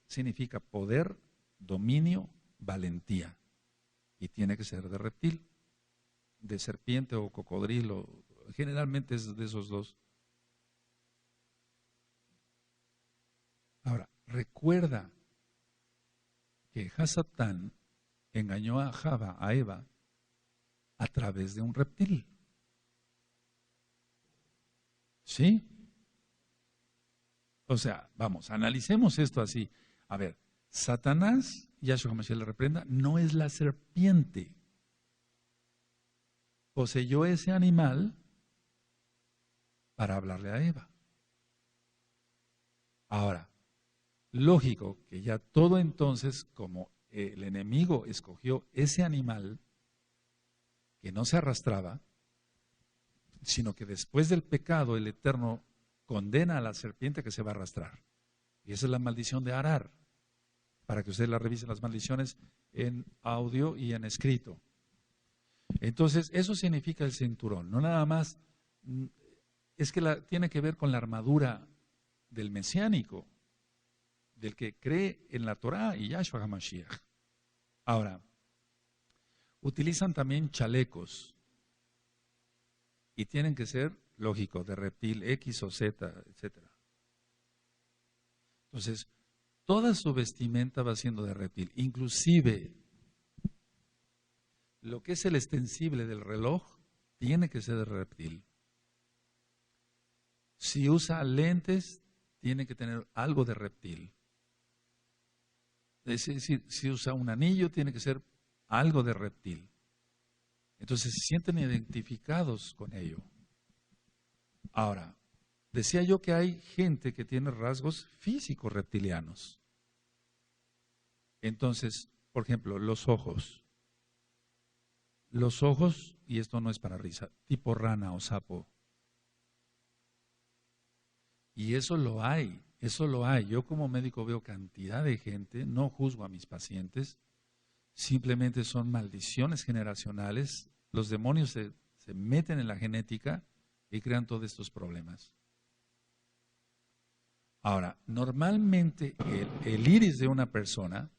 significa poder, dominio, valentía. Y tiene que ser de reptil, de serpiente o cocodrilo. Generalmente es de esos dos. Ahora, recuerda que Hasatán engañó a Java, a Eva, a través de un reptil. ¿Sí? O sea, vamos, analicemos esto así. A ver, Satanás, Yahshua HaMashiach le reprenda, no es la serpiente. Poseyó ese animal para hablarle a Eva. Ahora, lógico que ya todo entonces, como el enemigo escogió ese animal que no se arrastraba, sino que después del pecado el Eterno condena a la serpiente que se va a arrastrar. Y esa es la maldición de Arar, para que ustedes la revisen las maldiciones en audio y en escrito. Entonces, eso significa el cinturón, no nada más, es que tiene que ver con la armadura del mesiánico, del que cree en la Torá y Yahshua HaMashiach. Ahora, utilizan también chalecos y tienen que ser, lógico, de reptil X o Z, etc. Entonces, toda su vestimenta va siendo de reptil, inclusive lo que es el extensible del reloj tiene que ser de reptil. Si usa lentes, tiene que tener algo de reptil. Es decir, si usa un anillo, tiene que ser algo de reptil. Entonces se sienten identificados con ello. Ahora, decía yo que hay gente que tiene rasgos físicos reptilianos. Entonces, por ejemplo, los ojos. Los ojos, y esto no es para risa, tipo rana o sapo. Y eso lo hay, eso lo hay. Yo como médico veo cantidad de gente, no juzgo a mis pacientes, simplemente son maldiciones generacionales. Los demonios se meten en la genética y crean todos estos problemas. Ahora, normalmente el iris de una persona,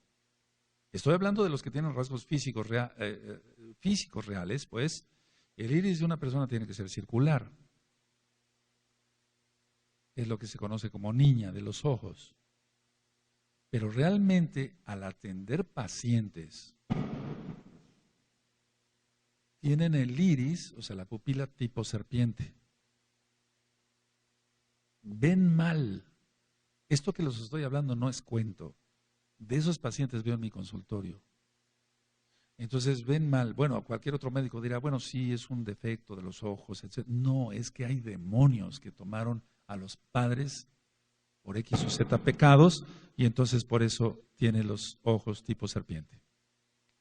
estoy hablando de los que tienen rasgos físicos reales, pues el iris de una persona tiene que ser circular. Es lo que se conoce como niña de los ojos. Pero realmente al atender pacientes, tienen el iris, o sea, la pupila tipo serpiente. Ven mal. Esto que les estoy hablando no es cuento. De esos pacientes veo en mi consultorio. Entonces ven mal. Bueno, cualquier otro médico dirá, bueno, sí, es un defecto de los ojos, etc. No, es que hay demonios que tomaron a los padres por X o Z pecados y entonces por eso tiene los ojos tipo serpiente.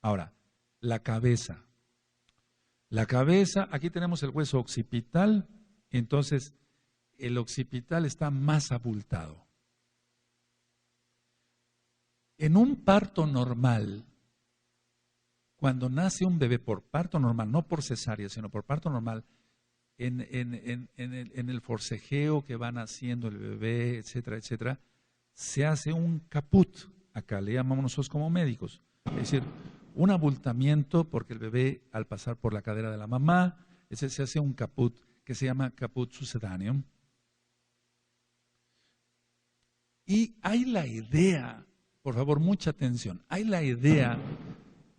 Ahora, la cabeza. La cabeza, aquí tenemos el hueso occipital, entonces el occipital está más abultado. En un parto normal, cuando nace un bebé por parto normal, no por cesárea, sino por parto normal, en el forcejeo que van haciendo el bebé, etcétera, etcétera, se hace un caput. Acá le llamamos nosotros como médicos. Es decir, un abultamiento porque el bebé al pasar por la cadera de la mamá, se hace un caput que se llama caput succedaneum. Y hay la idea, por favor, mucha atención, hay la idea,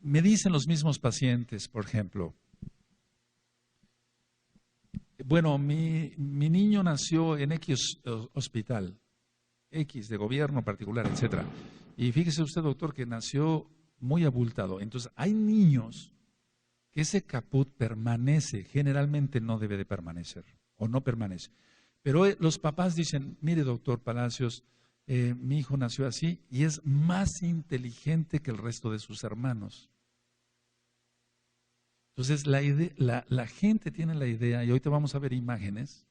me dicen los mismos pacientes, por ejemplo, bueno, mi niño nació en X hospital, X de gobierno particular, etcétera. Y fíjese usted, doctor, que nació muy abultado. Entonces, hay niños que ese caput permanece, generalmente no debe de permanecer, o no permanece. Pero los papás dicen, mire, doctor Palacios, mi hijo nació así y es más inteligente que el resto de sus hermanos. Entonces, la gente tiene la idea, y hoy te vamos a ver imágenes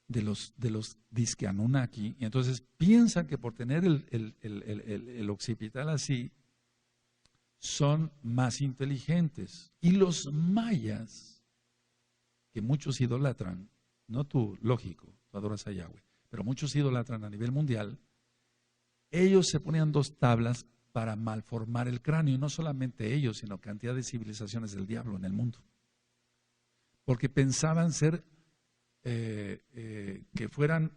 de los disque Anunnaki, y entonces piensan que por tener el occipital así, son más inteligentes. Y los mayas, que muchos idolatran, no tú, lógico, tú adoras a Yahweh, pero muchos idolatran a nivel mundial, ellos se ponían 2 tablas para malformar el cráneo, y no solamente ellos, sino cantidad de civilizaciones del diablo en el mundo. Porque pensaban ser, que fueran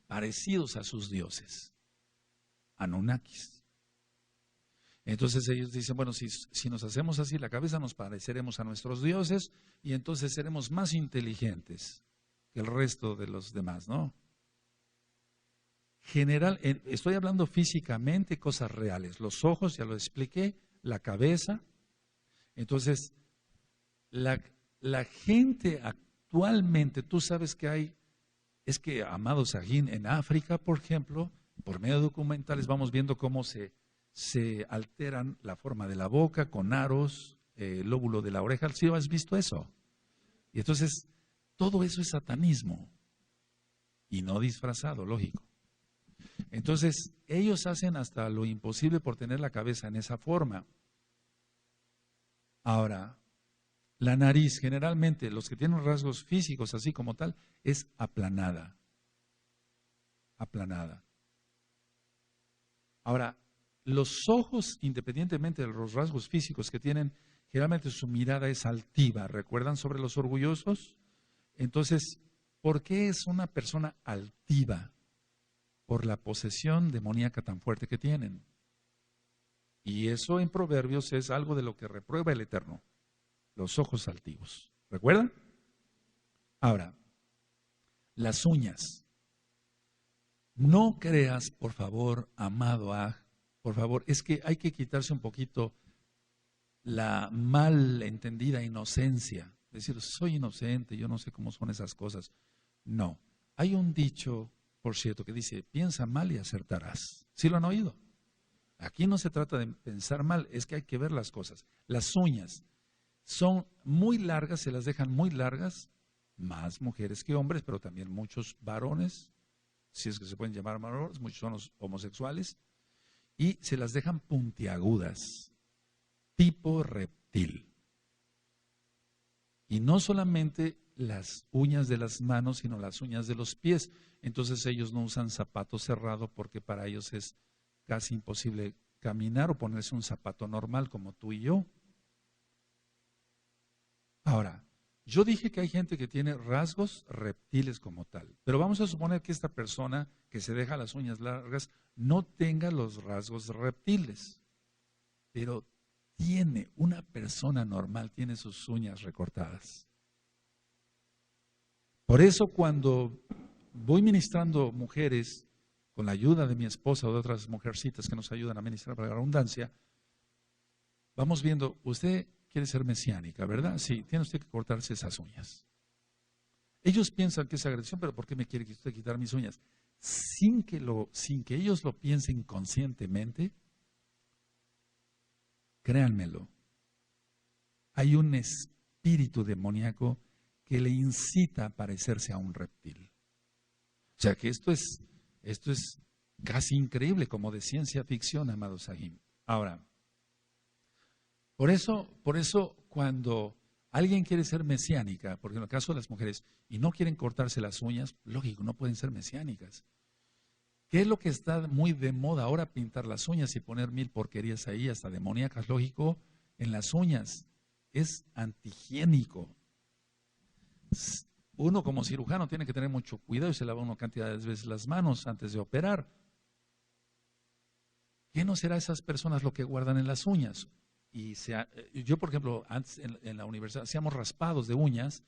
parecidos a sus dioses, Anunnakis. Entonces ellos dicen, bueno, si nos hacemos así la cabeza, nos pareceremos a nuestros dioses y entonces seremos más inteligentes que el resto de los demás, ¿no? Estoy hablando físicamente, cosas reales. Los ojos, ya lo expliqué, la cabeza. Entonces, la gente actualmente, tú sabes que es que, amado Sahin, en África, por ejemplo, por medio de documentales vamos viendo cómo se alteran la forma de la boca con aros, el lóbulo de la oreja. ¿Sí has visto eso? Y entonces, todo eso es satanismo. Y no disfrazado, lógico. Entonces, ellos hacen hasta lo imposible por tener la cabeza en esa forma. Ahora, la nariz, generalmente, los que tienen rasgos físicos así como tal, es aplanada. Aplanada. Ahora, los ojos, independientemente de los rasgos físicos que tienen, generalmente su mirada es altiva. ¿Recuerdan sobre los orgullosos? Entonces, ¿por qué es una persona altiva? Por la posesión demoníaca tan fuerte que tienen. Y eso en Proverbios es algo de lo que reprueba el Eterno. Los ojos altivos. ¿Recuerdan? Ahora, las uñas. No creas, por favor, amado por favor, es que hay que quitarse un poquito la mal entendida inocencia. Decir, soy inocente, yo no sé cómo son esas cosas. No. Hay un dicho, por cierto, que dice, piensa mal y acertarás. ¿Sí lo han oído? Aquí no se trata de pensar mal, es que hay que ver las cosas. Las uñas son muy largas, se las dejan muy largas, más mujeres que hombres, pero también muchos varones, si es que se pueden llamar varones, muchos son los homosexuales, y se las dejan puntiagudas, tipo reptil. Y no solamente las uñas de las manos, sino las uñas de los pies. Entonces ellos no usan zapato cerrado porque para ellos es casi imposible caminar o ponerse un zapato normal como tú y yo. Ahora, yo dije que hay gente que tiene rasgos reptiles como tal, pero vamos a suponer que esta persona que se deja las uñas largas no tenga los rasgos reptiles, pero una persona normal tiene sus uñas recortadas. Por eso cuando voy ministrando mujeres, con la ayuda de mi esposa o de otras mujercitas que nos ayudan a ministrar para la redundancia, vamos viendo, usted quiere ser mesiánica, ¿verdad? Sí, tiene usted que cortarse esas uñas. Ellos piensan que es agresión, pero ¿por qué me quiere usted quitar mis uñas? Sin que ellos lo piensen conscientemente, créanmelo, hay un espíritu demoníaco que le incita a parecerse a un reptil. O sea que esto es casi increíble, como de ciencia ficción, amado Sahim. Ahora, por eso cuando alguien quiere ser mesiánica, porque en el caso de las mujeres, y no quieren cortarse las uñas, lógico, no pueden ser mesiánicas. ¿Qué es lo que está muy de moda ahora? Pintar las uñas y poner mil porquerías ahí, hasta demoníacas, lógico, en las uñas. Es antihigiénico. Uno como cirujano tiene que tener mucho cuidado y se lava una cantidad de veces las manos antes de operar. ¿Qué no será esas personas lo que guardan en las uñas? Yo, por ejemplo, antes en la universidad hacíamos raspados de uñas,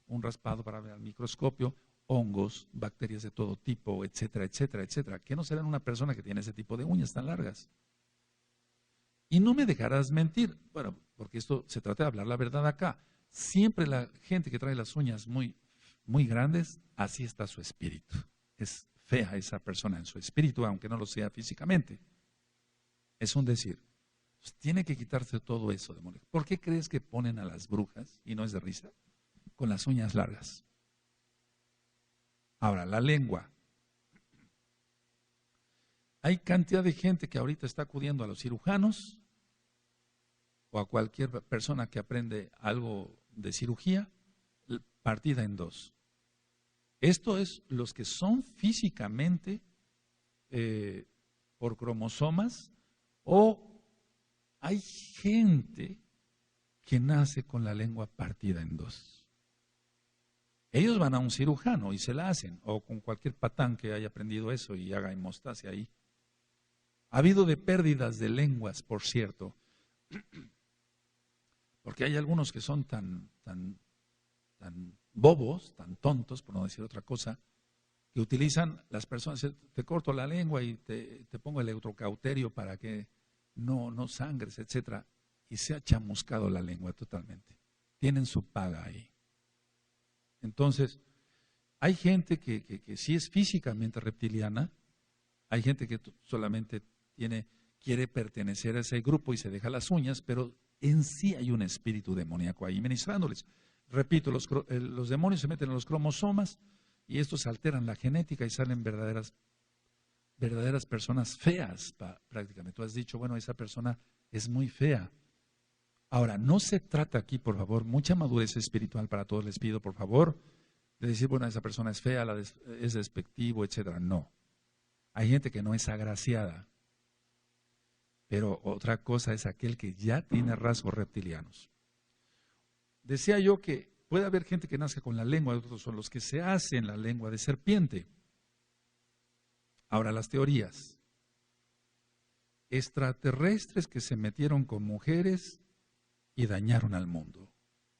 un raspado para ver al microscopio, hongos, bacterias de todo tipo, etcétera, etcétera, etcétera. ¿Qué no será en una persona que tiene ese tipo de uñas tan largas? Y no me dejarás mentir, bueno, porque esto se trata de hablar la verdad acá. Siempre la gente que trae las uñas muy, muy grandes, así está su espíritu. Es fea esa persona en su espíritu, aunque no lo sea físicamente. Es un decir. Pues tiene que quitarse todo eso, demonio. ¿Por qué crees que ponen a las brujas, y no es de risa, con las uñas largas? Ahora, la lengua. Hay cantidad de gente que ahorita está acudiendo a los cirujanos o a cualquier persona que aprende algo de cirugía, partida en dos. Esto es los que son físicamente por cromosomas, o hay gente que nace con la lengua partida en dos. Ellos van a un cirujano y se la hacen, o con cualquier patán que haya aprendido eso y haga hemostasia ahí. Ha habido de pérdidas de lenguas, por cierto, porque hay algunos que son tan bobos, tan tontos, por no decir otra cosa, que utilizan las personas, te corto la lengua y te pongo el electrocauterio para que no sangres, etcétera, y se ha chamuscado la lengua totalmente. Tienen su paga ahí. Entonces, hay gente que sí es físicamente reptiliana, hay gente que solamente quiere pertenecer a ese grupo y se deja las uñas, pero en sí hay un espíritu demoníaco ahí ministrándoles. Repito, los demonios se meten en los cromosomas y estos alteran la genética y salen verdaderas personas feas prácticamente. Tú has dicho, bueno, esa persona es muy fea. Ahora, no se trata aquí, por favor, mucha madurez espiritual para todos, les pido, por favor, de decir, bueno, esa persona es fea, es despectivo, etcétera. No. Hay gente que no es agraciada. Pero otra cosa es aquel que ya tiene rasgos reptilianos. Decía yo que puede haber gente que nace con la lengua, otros son los que se hacen la lengua de serpiente. Ahora, las teorías. Extraterrestres que se metieron con mujeres y dañaron al mundo.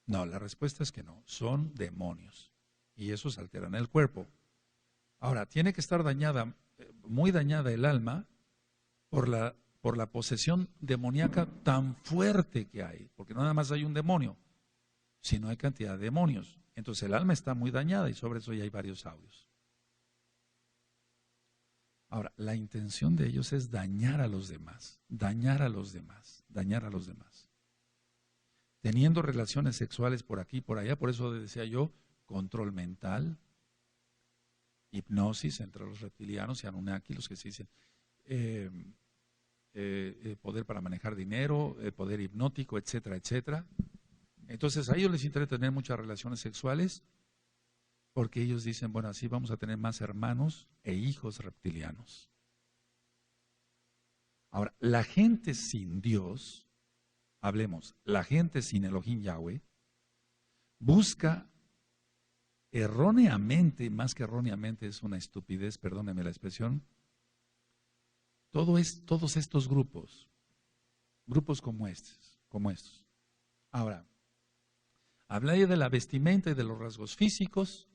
No, la respuesta es que no, son demonios. Y esos alteran el cuerpo. Ahora, tiene que estar muy dañada el alma por la posesión demoníaca tan fuerte que hay, porque no nada más hay un demonio, sino hay cantidad de demonios. Entonces el alma está muy dañada y sobre eso ya hay varios audios. Ahora, la intención de ellos es dañar a los demás, dañar a los demás, dañar a los demás. Teniendo relaciones sexuales por aquí y por allá, por eso decía yo, control mental, hipnosis entre los reptilianos y Anunnaki, los que se dicen, poder para manejar dinero, poder hipnótico, etcétera, etcétera. Entonces a ellos les interesa tener muchas relaciones sexuales porque ellos dicen, bueno, así vamos a tener más hermanos e hijos reptilianos. Ahora, la gente sin Dios, hablemos, la gente sin Elohim Yahweh, busca erróneamente, más que erróneamente es una estupidez, perdónenme la expresión, todos estos grupos como estos. Ahora, hablé de la vestimenta y de los rasgos físicos.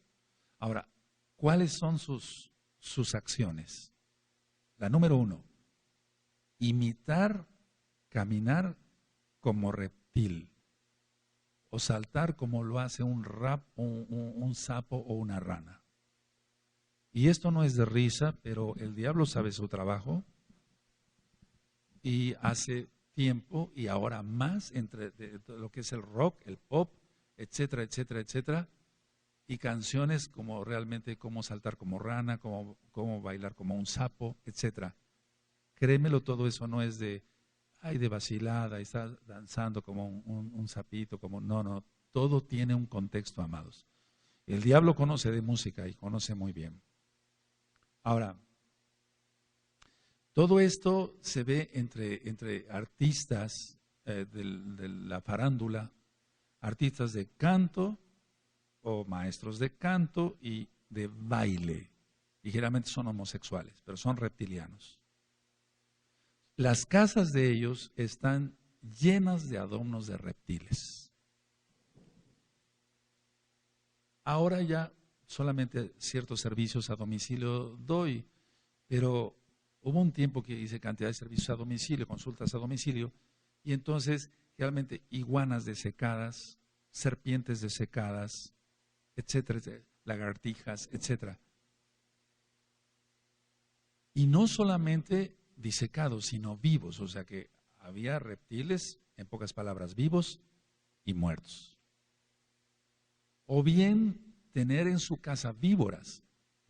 Ahora, ¿cuáles son sus acciones? La número 1, imitar, caminar como reptil o saltar como lo hace un sapo o una rana. Y esto no es de risa, pero el diablo sabe su trabajo. Y hace tiempo y ahora más entre lo que es el rock, el pop, etcétera, etcétera, etcétera, y canciones como realmente cómo saltar como rana, cómo bailar como un sapo, etcétera. Créemelo, todo eso no es de vacilada, está danzando como un sapito, no, todo tiene un contexto, amados. El diablo conoce de música y conoce muy bien. Ahora, todo esto se ve entre artistas de la farándula, artistas de canto o maestros de canto y de baile. Ligeramente son homosexuales, pero son reptilianos. Las casas de ellos están llenas de adornos de reptiles. Ahora ya solamente ciertos servicios a domicilio doy, pero hubo un tiempo que hice cantidad de servicios a domicilio, consultas a domicilio, y entonces realmente iguanas desecadas, serpientes desecadas, etcétera, etcétera, lagartijas, etcétera. Y no solamente disecados, sino vivos, o sea que había reptiles, en pocas palabras, vivos y muertos. O bien tener en su casa víboras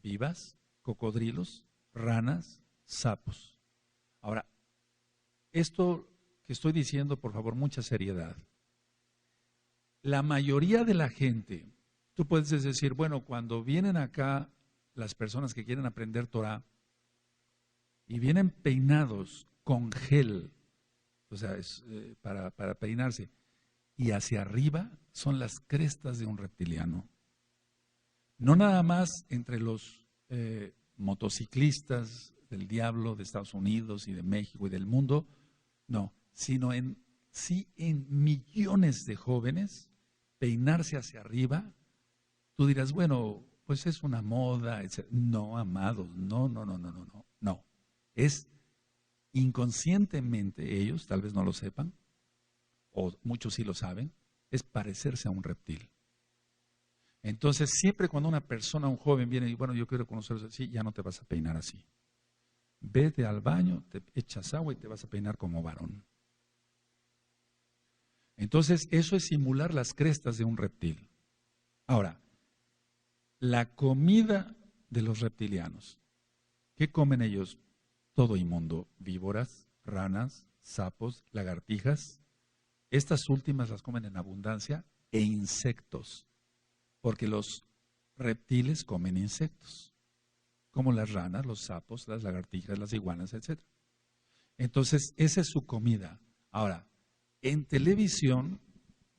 vivas, cocodrilos, ranas, sapos. Ahora, esto que estoy diciendo, por favor, mucha seriedad. La mayoría de la gente, tú puedes decir, bueno, cuando vienen acá las personas que quieren aprender Torah y vienen peinados con gel, o sea, es, para peinarse, y hacia arriba son las crestas de un reptiliano. No nada más entre los motociclistas del diablo de Estados Unidos y de México y del mundo, no, sino en millones de jóvenes peinarse hacia arriba. Tú dirás, bueno, pues es una moda, etc. No, amados, no. Es inconscientemente ellos, tal vez no lo sepan, o muchos sí lo saben, es parecerse a un reptil. Entonces, siempre cuando una persona, un joven viene y bueno, yo quiero conocerlos así, ya no te vas a peinar así. Vete al baño, te echas agua y te vas a peinar como varón. Entonces, eso es simular las crestas de un reptil. Ahora, la comida de los reptilianos. ¿Qué comen ellos? Todo inmundo, víboras, ranas, sapos, lagartijas. Estas últimas las comen en abundancia e insectos, porque los reptiles comen insectos, como las ranas, los sapos, las lagartijas, las iguanas, etc. Entonces, esa es su comida. Ahora, en televisión,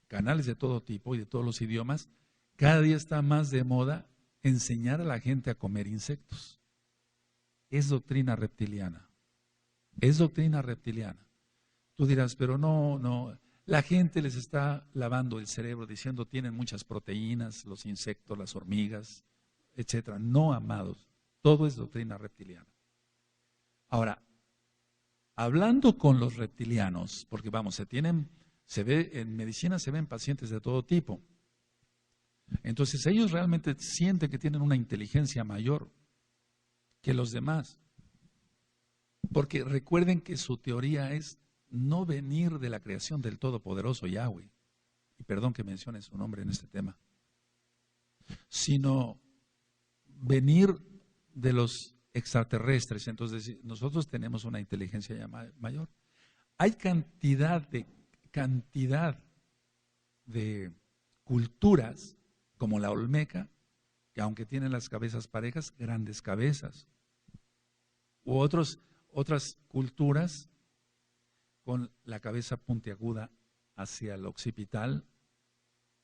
canales de todo tipo y de todos los idiomas, cada día está más de moda enseñar a la gente a comer insectos. Es doctrina reptiliana. Es doctrina reptiliana. Tú dirás, pero no. La gente les está lavando el cerebro diciendo tienen muchas proteínas, los insectos, las hormigas, etcétera. No, amados. Todo es doctrina reptiliana. Ahora, hablando con los reptilianos, porque vamos, se ve en medicina se ven pacientes de todo tipo. Entonces ellos realmente sienten que tienen una inteligencia mayor que los demás. Porque recuerden que su teoría es no venir de la creación del Todopoderoso Yahweh, y perdón que mencione su nombre en este tema, sino venir de los extraterrestres. Entonces nosotros tenemos una inteligencia ya mayor. Hay cantidad de culturas como la olmeca, que aunque tienen las cabezas parejas, grandes cabezas, u otras culturas con la cabeza puntiaguda hacia el occipital,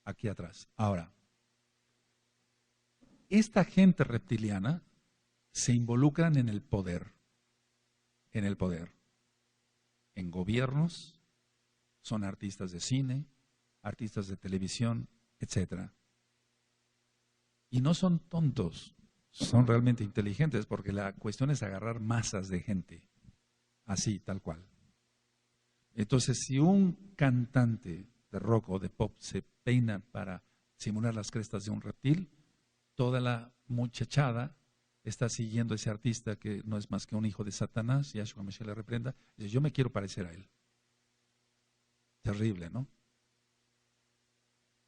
aquí atrás. Ahora, esta gente reptiliana se involucran en el poder, en gobiernos, son artistas de cine, artistas de televisión, etcétera. Y no son tontos, son realmente inteligentes, porque la cuestión es agarrar masas de gente, así, tal cual. Entonces, si un cantante de rock o de pop se peina para simular las crestas de un reptil, toda la muchachada está siguiendo a ese artista que no es más que un hijo de Satanás, y Yahshua Mashiach le reprenda, y dice, yo me quiero parecer a él. Terrible, ¿no?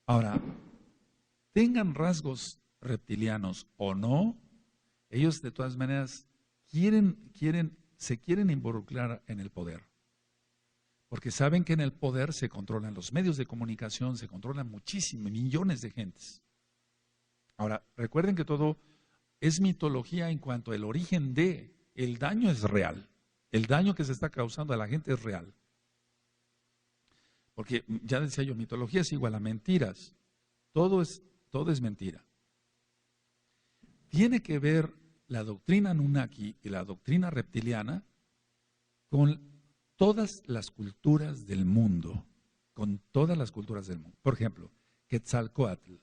Ahora, tengan rasgos reptilianos o no, ellos de todas maneras se quieren involucrar en el poder. Porque saben que en el poder se controlan los medios de comunicación, se controlan muchísimos, millones de gentes. Ahora, recuerden que todo es mitología en cuanto al origen de, el daño es real. El daño que se está causando a la gente es real. Porque ya decía yo, mitología es igual a mentiras. Todo es mentira. Tiene que ver la doctrina Anunnaki y la doctrina reptiliana con todas las culturas del mundo. Con todas las culturas del mundo. Por ejemplo, Quetzalcóatl,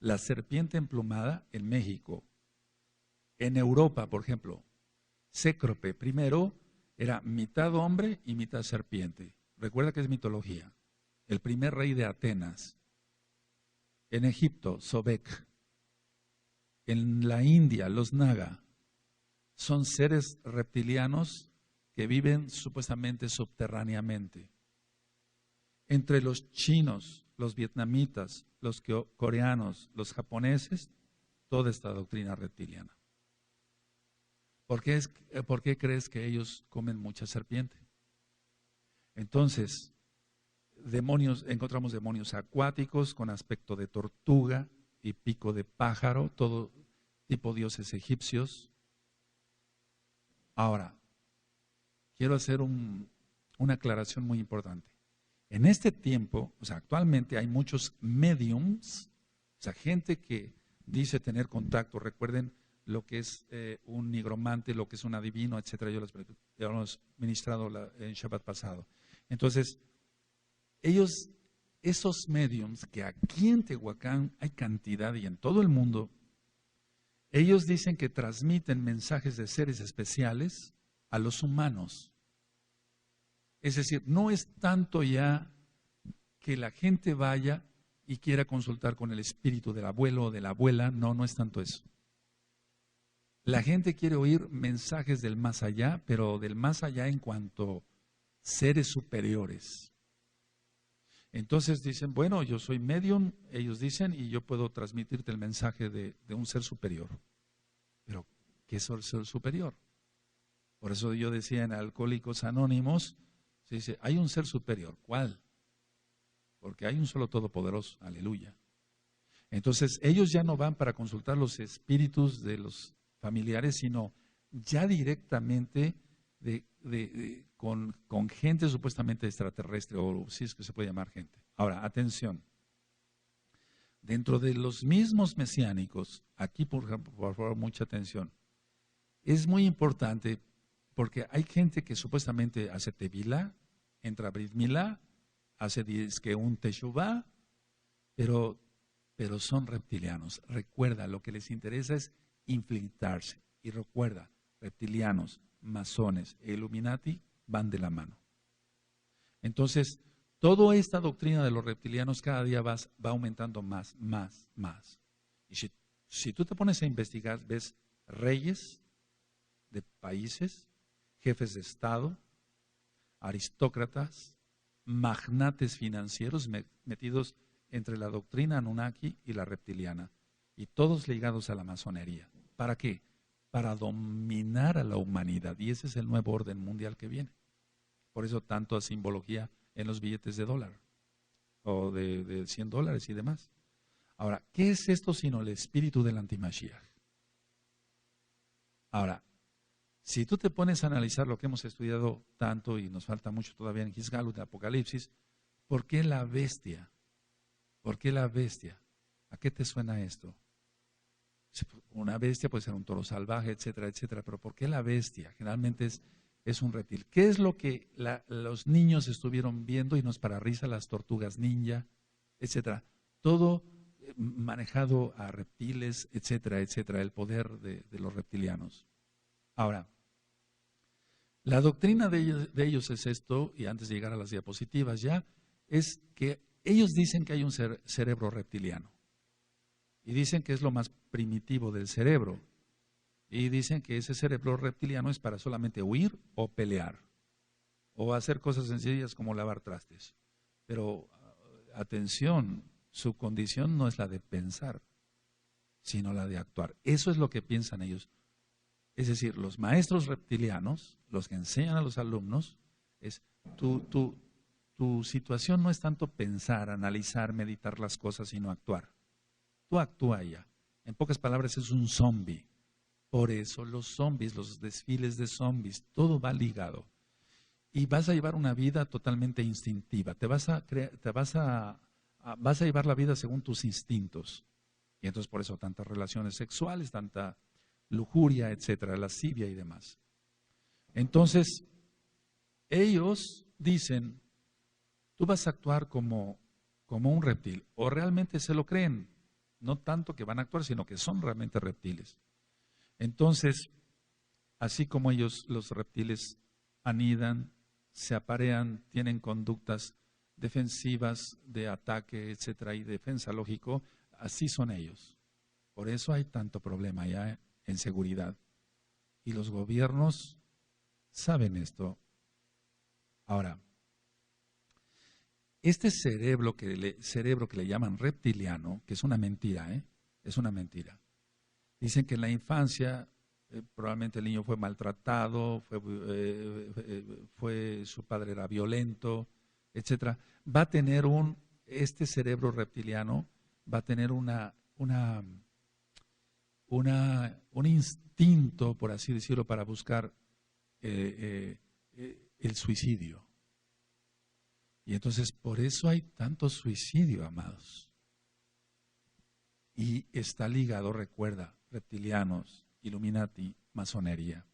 la serpiente emplumada en México. En Europa, por ejemplo, Cécrope primero era mitad hombre y mitad serpiente. Recuerda que es mitología. El primer rey de Atenas. En Egipto, Sobek. En la India, los Naga. Son seres reptilianos que viven supuestamente subterráneamente. Entre los chinos, los vietnamitas, los coreanos, los japoneses, toda esta doctrina reptiliana. ¿Por qué crees que ellos comen mucha serpiente? Entonces, encontramos demonios acuáticos con aspecto de tortuga y pico de pájaro, todo tipo de dioses egipcios. Ahora, quiero hacer una aclaración muy importante. En este tiempo, o sea, actualmente hay muchos mediums, o sea, gente que dice tener contacto. Recuerden lo que es un nigromante, lo que es un adivino, etcétera. Yo les hemos ministrado en Shabbat pasado. Entonces, esos mediums que aquí en Tehuacán hay cantidad y en todo el mundo, ellos dicen que transmiten mensajes de seres especiales a los humanos. Es decir, no es tanto ya que la gente vaya y quiera consultar con el espíritu del abuelo o de la abuela, no es tanto eso. La gente quiere oír mensajes del más allá, pero del más allá en cuanto seres superiores. Entonces dicen, bueno, yo soy medium, ellos dicen, y yo puedo transmitirte el mensaje de un ser superior. Pero, ¿qué es el ser superior? Por eso yo decía en Alcohólicos Anónimos, se dice, hay un ser superior. ¿Cuál? Porque hay un solo todopoderoso, aleluya. Entonces, ellos ya no van para consultar los espíritus de los familiares, sino ya directamente con gente supuestamente extraterrestre, o si es que se puede llamar gente. Ahora, atención. Dentro de los mismos mesiánicos, aquí por favor, mucha atención. Es muy importante porque hay gente que supuestamente hace tevilá, entra a Brit Milá, hace un teshuvá, pero son reptilianos. Recuerda, lo que les interesa es infiltrarse. Y recuerda, reptilianos, masones e Illuminati van de la mano. Entonces, toda esta doctrina de los reptilianos cada día va aumentando más. Y si tú te pones a investigar, ves reyes de países, jefes de Estado, aristócratas, magnates financieros metidos entre la doctrina Anunnaki y la reptiliana, y todos ligados a la masonería. ¿Para qué? Para dominar a la humanidad, y ese es el nuevo orden mundial que viene. Por eso tanta simbología en los billetes de dólar, o de $100 y demás. Ahora, ¿qué es esto sino el espíritu del antimashiach? Ahora, si tú te pones a analizar lo que hemos estudiado tanto, y nos falta mucho todavía en Gizgalut, en Apocalipsis, ¿por qué la bestia? ¿Por qué la bestia? ¿A qué te suena esto? Una bestia puede ser un toro salvaje, etcétera, etcétera, pero ¿por qué la bestia? Generalmente es un reptil. ¿Qué es lo que los niños estuvieron viendo? Y no es para risa, las tortugas ninja, etcétera. Todo manejado a reptiles, etcétera, etcétera, el poder de los reptilianos. Ahora, la doctrina de ellos es esto, y antes de llegar a las diapositivas ya, es que ellos dicen que hay un cerebro reptiliano. Y dicen que es lo más primitivo del cerebro. Y dicen que ese cerebro reptiliano es para solamente huir o pelear. O hacer cosas sencillas como lavar trastes. Pero, atención, su condición no es la de pensar. sino la de actuar. Eso es lo que piensan ellos. Es decir, los maestros reptilianos, los que enseñan a los alumnos, es tu situación no es tanto pensar, analizar, meditar las cosas, sino actuar. Tú actúa ya. En pocas palabras, es un zombie. Por eso los zombies, los desfiles de zombies, todo va ligado. Y vas a llevar una vida totalmente instintiva. Vas a llevar la vida según tus instintos. Y entonces por eso tantas relaciones sexuales, tanta lujuria, etcétera, lascivia y demás. Entonces, ellos dicen, tú vas a actuar como un reptil, o realmente se lo creen, no tanto que van a actuar, sino que son realmente reptiles. Entonces, así como ellos, los reptiles, anidan, se aparean, tienen conductas defensivas de ataque, etcétera, y defensa lógico, así son ellos. Por eso hay tanto problema ya en seguridad. Y los gobiernos saben esto. Ahora, este cerebro que le llaman reptiliano, que es una mentira, es una mentira. Dicen que en la infancia probablemente el niño fue maltratado, su padre era violento, etcétera. Va a tener este cerebro reptiliano va a tener un instinto, por así decirlo, para buscar el suicidio. Y entonces por eso hay tanto suicidio, amados. Y está ligado, recuerda, reptilianos, Illuminati, masonería.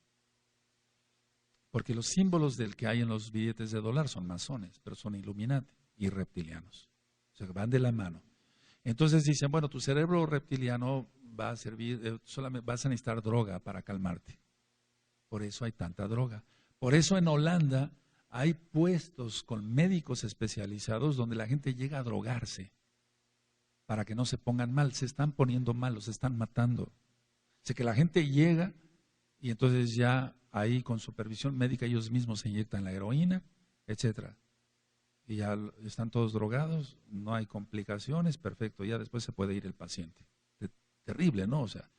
Porque los símbolos del que hay en los billetes de dólar son masones, pero son Illuminati y reptilianos. O sea, van de la mano. Entonces dicen, bueno, tu cerebro reptiliano va a servir, solamente vas a necesitar droga para calmarte. Por eso hay tanta droga. Por eso en Holanda hay puestos con médicos especializados donde la gente llega a drogarse para que no se pongan mal. Se están poniendo mal, los están matando. O sea que la gente llega y entonces ya ahí con supervisión médica ellos mismos se inyectan la heroína, etcétera. Y ya están todos drogados, no hay complicaciones, perfecto, ya después se puede ir el paciente. Terrible, ¿no? O sea,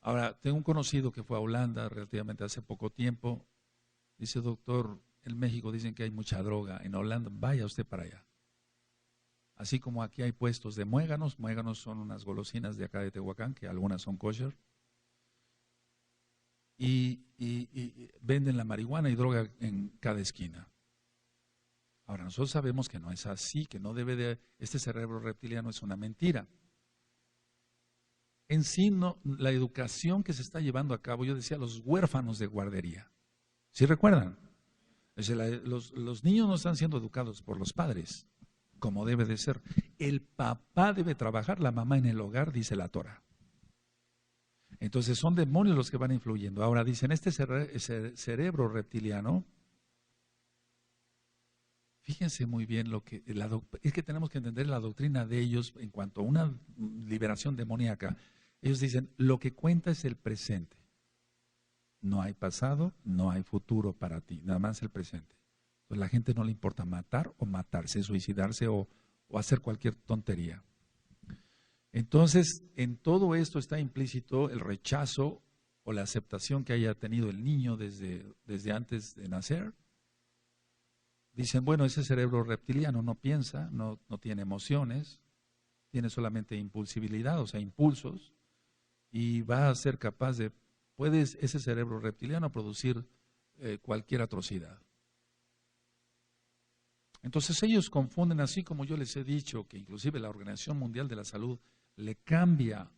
ahora, tengo un conocido que fue a Holanda relativamente hace poco tiempo, dice, doctor, en México dicen que hay mucha droga, en Holanda, vaya usted para allá. Así como aquí hay puestos de muéganos son unas golosinas de acá de Tehuacán, que algunas son kosher, y venden la marihuana y droga en cada esquina. Ahora, nosotros sabemos que no es así, que no debe de, este cerebro reptiliano es una mentira. En sí, no, la educación que se está llevando a cabo, yo decía, los huérfanos de guardería. ¿Sí recuerdan? Es decir, los niños no están siendo educados por los padres, como debe de ser. El papá debe trabajar, la mamá en el hogar, dice la Torah. Entonces son demonios los que van influyendo. Ahora dicen, este cerebro reptiliano, fíjense muy bien es que tenemos que entender la doctrina de ellos en cuanto a una liberación demoníaca. Ellos dicen, lo que cuenta es el presente. No hay pasado, no hay futuro para ti, nada más el presente. Entonces la gente no le importa matar o matarse, suicidarse o hacer cualquier tontería. Entonces, en todo esto está implícito el rechazo o la aceptación que haya tenido el niño desde antes de nacer. Dicen, bueno, ese cerebro reptiliano no piensa, no tiene emociones, tiene solamente impulsibilidad, o sea, impulsos, y va a ser capaz de, puede ese cerebro reptiliano producir cualquier atrocidad. Entonces ellos confunden, así como yo les he dicho, que inclusive la Organización Mundial de la Salud le cambia,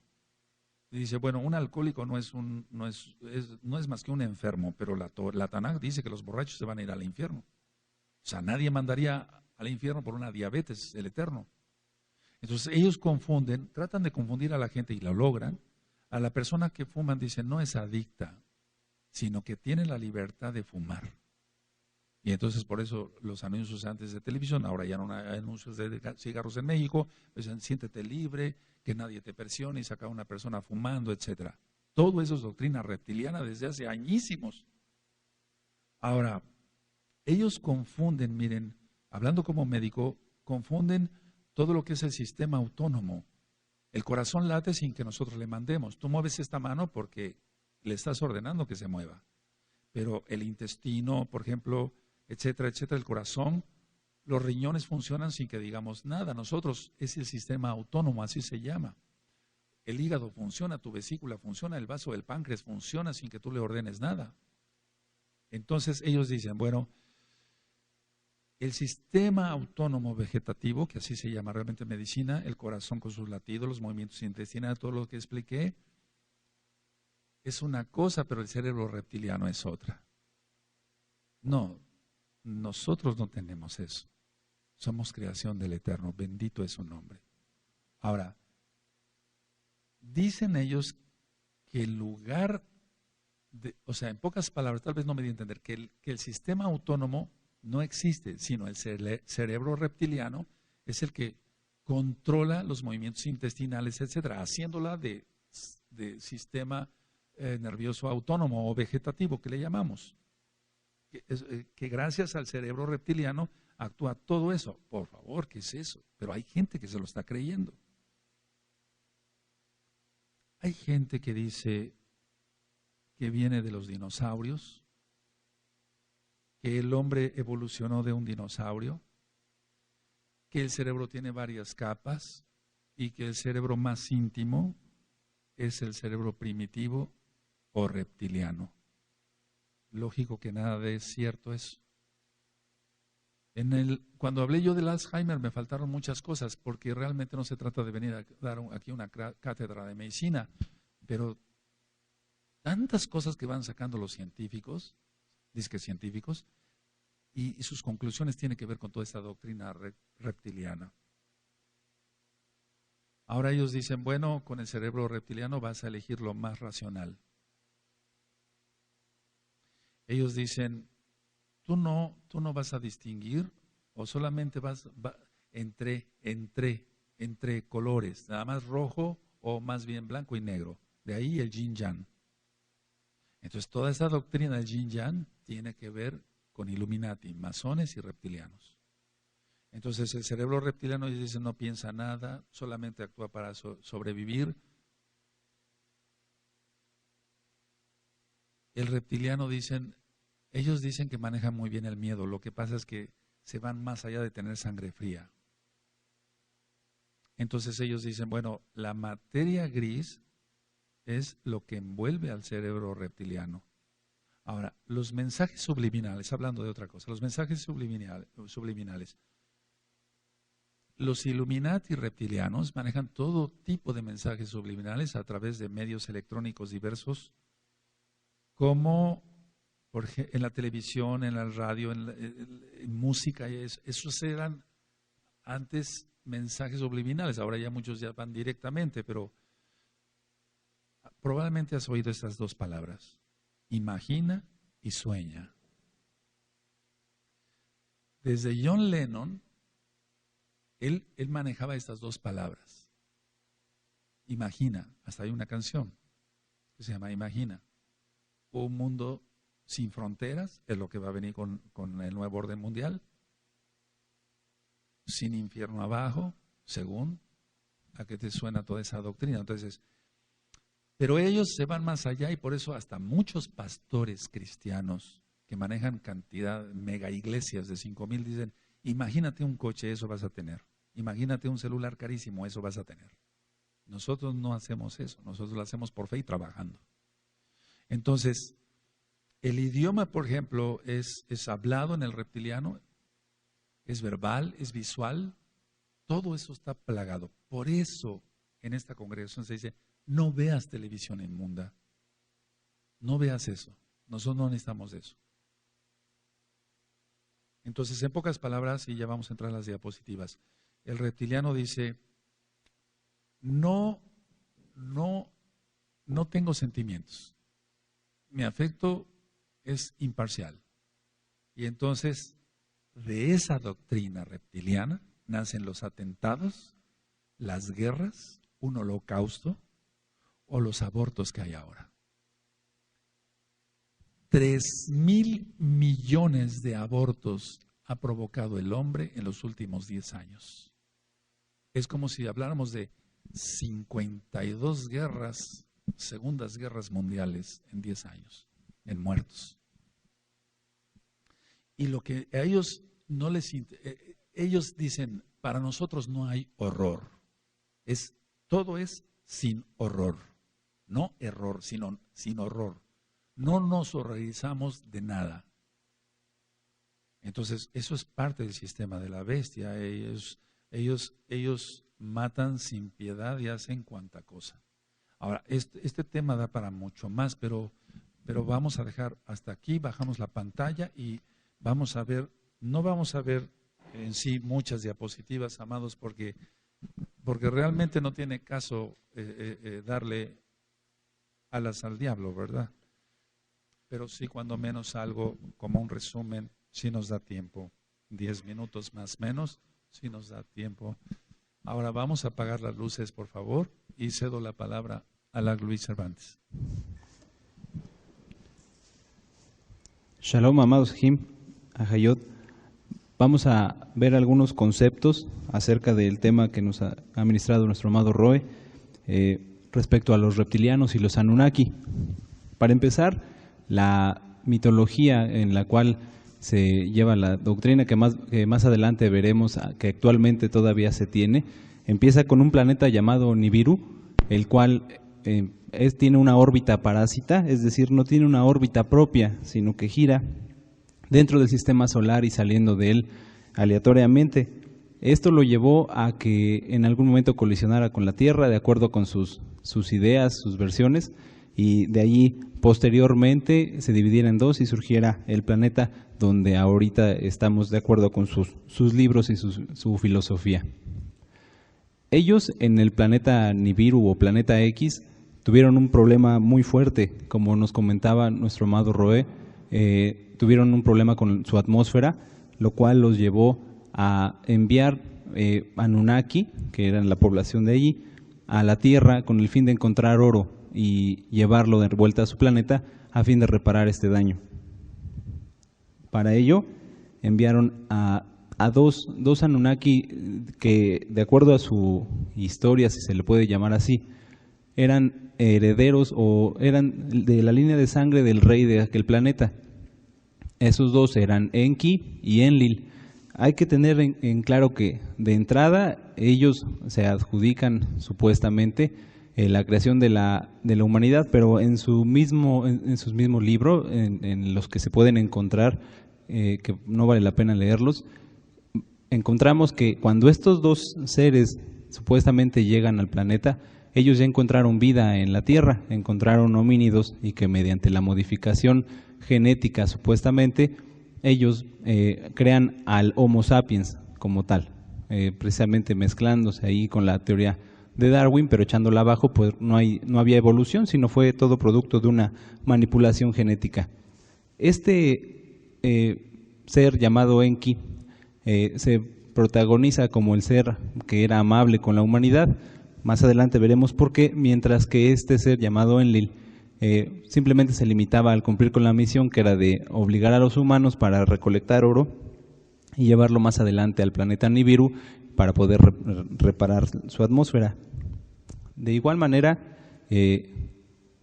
y dice, bueno, un alcohólico no es más que un enfermo, pero la Tanaj dice que los borrachos se van a ir al infierno. O sea, nadie mandaría al infierno por una diabetes, el eterno. Entonces ellos confunden, tratan de confundir a la gente y lo logran. A la persona que fuman dicen, no es adicta, sino que tiene la libertad de fumar. Y entonces por eso los anuncios antes de televisión, ahora ya no hay anuncios de cigarros en México, dicen, siéntete libre, que nadie te presione y saca a una persona fumando, etcétera. Todo eso es doctrina reptiliana desde hace añísimos. Ahora, ellos confunden, miren, hablando como médico, confunden todo lo que es el sistema autónomo El corazón late sin que nosotros le mandemos. Tú mueves esta mano porque le estás ordenando que se mueva. Pero el intestino, por ejemplo, etcétera, etcétera, el corazón, los riñones funcionan sin que digamos nada. Nosotros es el sistema autónomo, así se llama. El hígado funciona, tu vesícula funciona, el vaso del páncreas funciona sin que tú le ordenes nada. Entonces ellos dicen, bueno, el sistema autónomo vegetativo, que así se llama realmente en medicina, el corazón con sus latidos, los movimientos intestinales, todo lo que expliqué, es una cosa, pero el cerebro reptiliano es otra. No, nosotros no tenemos eso. Somos creación del Eterno, bendito es su nombre. Ahora, dicen ellos que el lugar, o sea, en pocas palabras, tal vez no me di a entender, que el sistema autónomo no existe, sino el cerebro reptiliano es el que controla los movimientos intestinales, etcétera, haciéndola de sistema nervioso autónomo o vegetativo, que le llamamos. Que gracias al cerebro reptiliano actúa todo eso. Por favor, ¿qué es eso? Pero hay gente que se lo está creyendo. Hay gente que dice que viene de los dinosaurios, que el hombre evolucionó de un dinosaurio, que el cerebro tiene varias capas y que el cerebro más íntimo es el cerebro primitivo o reptiliano. Lógico que nada de cierto eso. Cuando hablé yo del Alzheimer me faltaron muchas cosas, porque realmente no se trata de venir a dar aquí una cátedra de medicina, pero tantas cosas que van sacando los científicos, disque científicos, y sus conclusiones tienen que ver con toda esta doctrina reptiliana. Ahora ellos dicen, bueno, con el cerebro reptiliano vas a elegir lo más racional. Ellos dicen, tú no vas a distinguir o solamente vas entre colores, nada más rojo o más bien blanco y negro. De ahí el yin yang. Entonces toda esa doctrina del yin yang tiene que ver con Illuminati, masones y reptilianos. Entonces el cerebro reptiliano dice no piensa nada, solamente actúa para sobrevivir. El reptiliano ellos dicen que manejan muy bien el miedo, lo que pasa es que se van más allá de tener sangre fría. Entonces ellos dicen, bueno, la materia gris es lo que envuelve al cerebro reptiliano. Ahora, los mensajes subliminales, hablando de otra cosa, los mensajes subliminales. Los Illuminati reptilianos manejan todo tipo de mensajes subliminales a través de medios electrónicos diversos, como en la televisión, en la radio, en música. Esos eran antes mensajes subliminales, ahora ya muchos ya van directamente, pero probablemente has oído estas dos palabras, imagina y sueña. Desde John Lennon, él manejaba estas dos palabras. Imagina, hasta hay una canción que se llama Imagina. Un mundo sin fronteras, es lo que va a venir con el nuevo orden mundial. Sin infierno abajo, según a qué te suena toda esa doctrina. Entonces, pero ellos se van más allá y por eso hasta muchos pastores cristianos que manejan cantidad, mega iglesias de 5,000 dicen, imagínate un coche, eso vas a tener. Imagínate un celular carísimo, eso vas a tener. Nosotros no hacemos eso, nosotros lo hacemos por fe y trabajando. Entonces, el idioma, por ejemplo, es hablado en el reptiliano, es verbal, es visual, todo eso está plagado. Por eso, en esta congregación se dice, no veas televisión inmunda, no veas eso, nosotros no necesitamos eso. Entonces, en pocas palabras, y ya vamos a entrar a las diapositivas, el reptiliano dice, no tengo sentimientos, mi afecto es imparcial. Y entonces, de esa doctrina reptiliana nacen los atentados, las guerras, un holocausto o los abortos que hay ahora. 3,000 millones de abortos ha provocado el hombre en los últimos 10 años. Es como si habláramos de 52 guerras, segundas guerras mundiales en 10 años, en muertos. Y lo que a ellos no les ellos dicen, para nosotros no hay horror. Todo es sin horror. No error, sino sin horror. No nos horrorizamos de nada. Entonces, eso es parte del sistema de la bestia. Ellos matan sin piedad y hacen cuanta cosa. Ahora, este tema da para mucho más, pero vamos a dejar hasta aquí, bajamos la pantalla y vamos a ver, no vamos a ver en sí muchas diapositivas, amados, porque realmente no tiene caso darle alas al diablo, ¿verdad? Pero sí, cuando menos algo, como un resumen, sí nos da tiempo. 10 minutos más menos, sí nos da tiempo. Ahora vamos a apagar las luces, por favor, y cedo la palabra a la Luis Cervantes. Shalom, amados Jim, Ahayot. Vamos a ver algunos conceptos acerca del tema que nos ha ministrado nuestro amado Roe respecto a los reptilianos y los Anunnaki. Para empezar, la mitología en la cual se lleva la doctrina que más adelante veremos que actualmente todavía se tiene, empieza con un planeta llamado Nibiru, el cual tiene una órbita parásita, es decir, no tiene una órbita propia, sino que gira dentro del sistema solar y saliendo de él aleatoriamente. Esto lo llevó a que en algún momento colisionara con la Tierra, de acuerdo con sus ideas, sus versiones, y de allí posteriormente se dividiera en dos y surgiera el planeta donde ahorita estamos de acuerdo con sus libros y su filosofía. Ellos en el planeta Nibiru o planeta X tuvieron un problema muy fuerte, como nos comentaba nuestro amado Roe, tuvieron un problema con su atmósfera, lo cual los llevó a enviar Anunnaki, que eran la población de allí, a la Tierra con el fin de encontrar oro y llevarlo de vuelta a su planeta a fin de reparar este daño. Para ello enviaron a dos Anunnaki que, de acuerdo a su historia, si se le puede llamar así, eran herederos o eran de la línea de sangre del rey de aquel planeta. Esos dos eran Enki y Enlil. Hay que tener en claro que de entrada ellos se adjudican supuestamente la creación de la humanidad, pero en sus mismos libros, en los que se pueden encontrar, que no vale la pena leerlos, encontramos que cuando estos dos seres supuestamente llegan al planeta, ellos ya encontraron vida en la Tierra, encontraron homínidos y que mediante la modificación genética supuestamente ellos crean al Homo sapiens como tal, precisamente mezclándose ahí con la teoría de Darwin, pero echándola abajo, pues no había evolución, sino fue todo producto de una manipulación genética. Este ser llamado Enki se protagoniza como el ser que era amable con la humanidad. Más adelante veremos por qué, mientras que este ser llamado Enlil simplemente se limitaba al cumplir con la misión, que era de obligar a los humanos para recolectar oro y llevarlo más adelante al planeta Nibiru para poder reparar su atmósfera. De igual manera,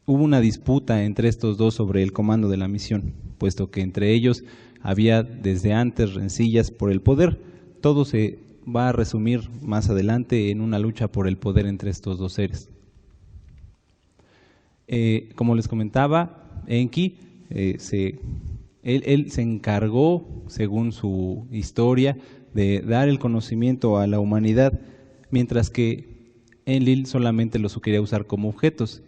hubo una disputa entre estos dos sobre el comando de la misión, puesto que entre ellos había desde antes rencillas por el poder. Todo se va a resumir más adelante en una lucha por el poder entre estos dos seres. Como les comentaba, Enki, él se encargó, según su historia, de dar el conocimiento a la humanidad, mientras que Enlil solamente los quería usar como objetos.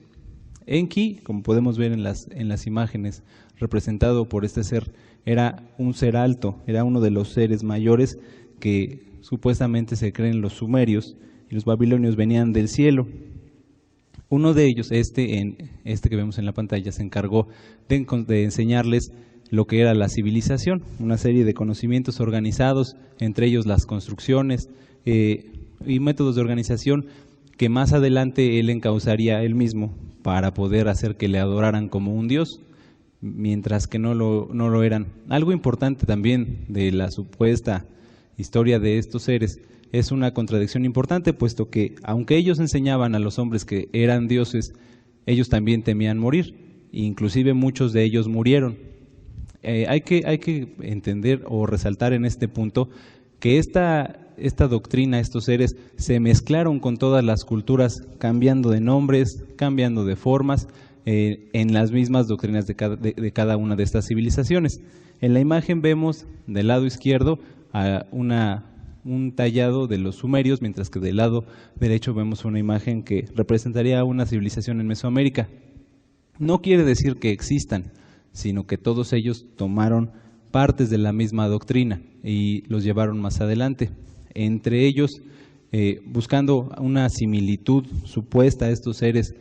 Enki, como podemos ver en las imágenes, representado por este ser, era un ser alto, era uno de los seres mayores que supuestamente se creen los sumerios, y los babilonios venían del cielo. Uno de ellos, este que vemos en la pantalla, se encargó de enseñarles lo que era la civilización, una serie de conocimientos organizados, entre ellos las construcciones y métodos de organización que más adelante él encauzaría él mismo para poder hacer que le adoraran como un dios, mientras que no lo eran. Algo importante también de la supuesta historia de estos seres es una contradicción importante, puesto que aunque ellos enseñaban a los hombres que eran dioses, ellos también temían morir, inclusive muchos de ellos murieron. Hay que entender o resaltar en este punto que esta doctrina, estos seres, se mezclaron con todas las culturas, cambiando de nombres, cambiando de formas, en las mismas doctrinas de cada una de estas civilizaciones. En la imagen vemos del lado izquierdo a un tallado de los sumerios, mientras que del lado derecho vemos una imagen que representaría una civilización en Mesoamérica. No quiere decir que existan, sino que todos ellos tomaron partes de la misma doctrina y los llevaron más adelante. Entre ellos, buscando una similitud supuesta a estos seres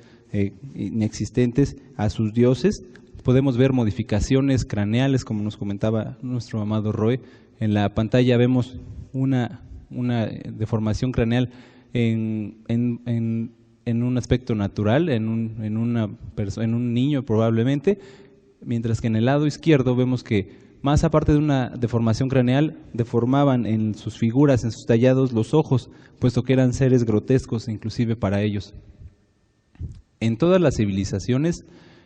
inexistentes, a sus dioses, podemos ver modificaciones craneales, como nos comentaba nuestro amado Roe. En la pantalla vemos una deformación craneal en un aspecto natural, en un niño probablemente, mientras que en el lado izquierdo vemos que más aparte de una deformación craneal, deformaban en sus figuras, en sus tallados, los ojos, puesto que eran seres grotescos inclusive para ellos. En todas las civilizaciones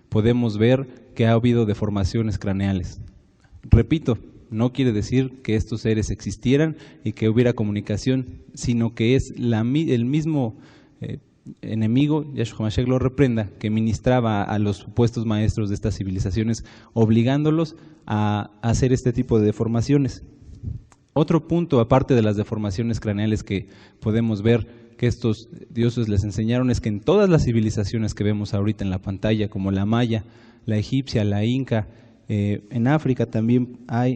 podemos ver que ha habido deformaciones craneales. Repito, no quiere decir que estos seres existieran y que hubiera comunicación, sino que es el mismo enemigo, Yahshua Mashiach lo reprenda, que ministraba a los supuestos maestros de estas civilizaciones, obligándolos a hacer este tipo de deformaciones. Otro punto, aparte de las deformaciones craneales que podemos ver que estos dioses les enseñaron, es que en todas las civilizaciones que vemos ahorita en la pantalla, como la maya, la egipcia, la inca, en África también ha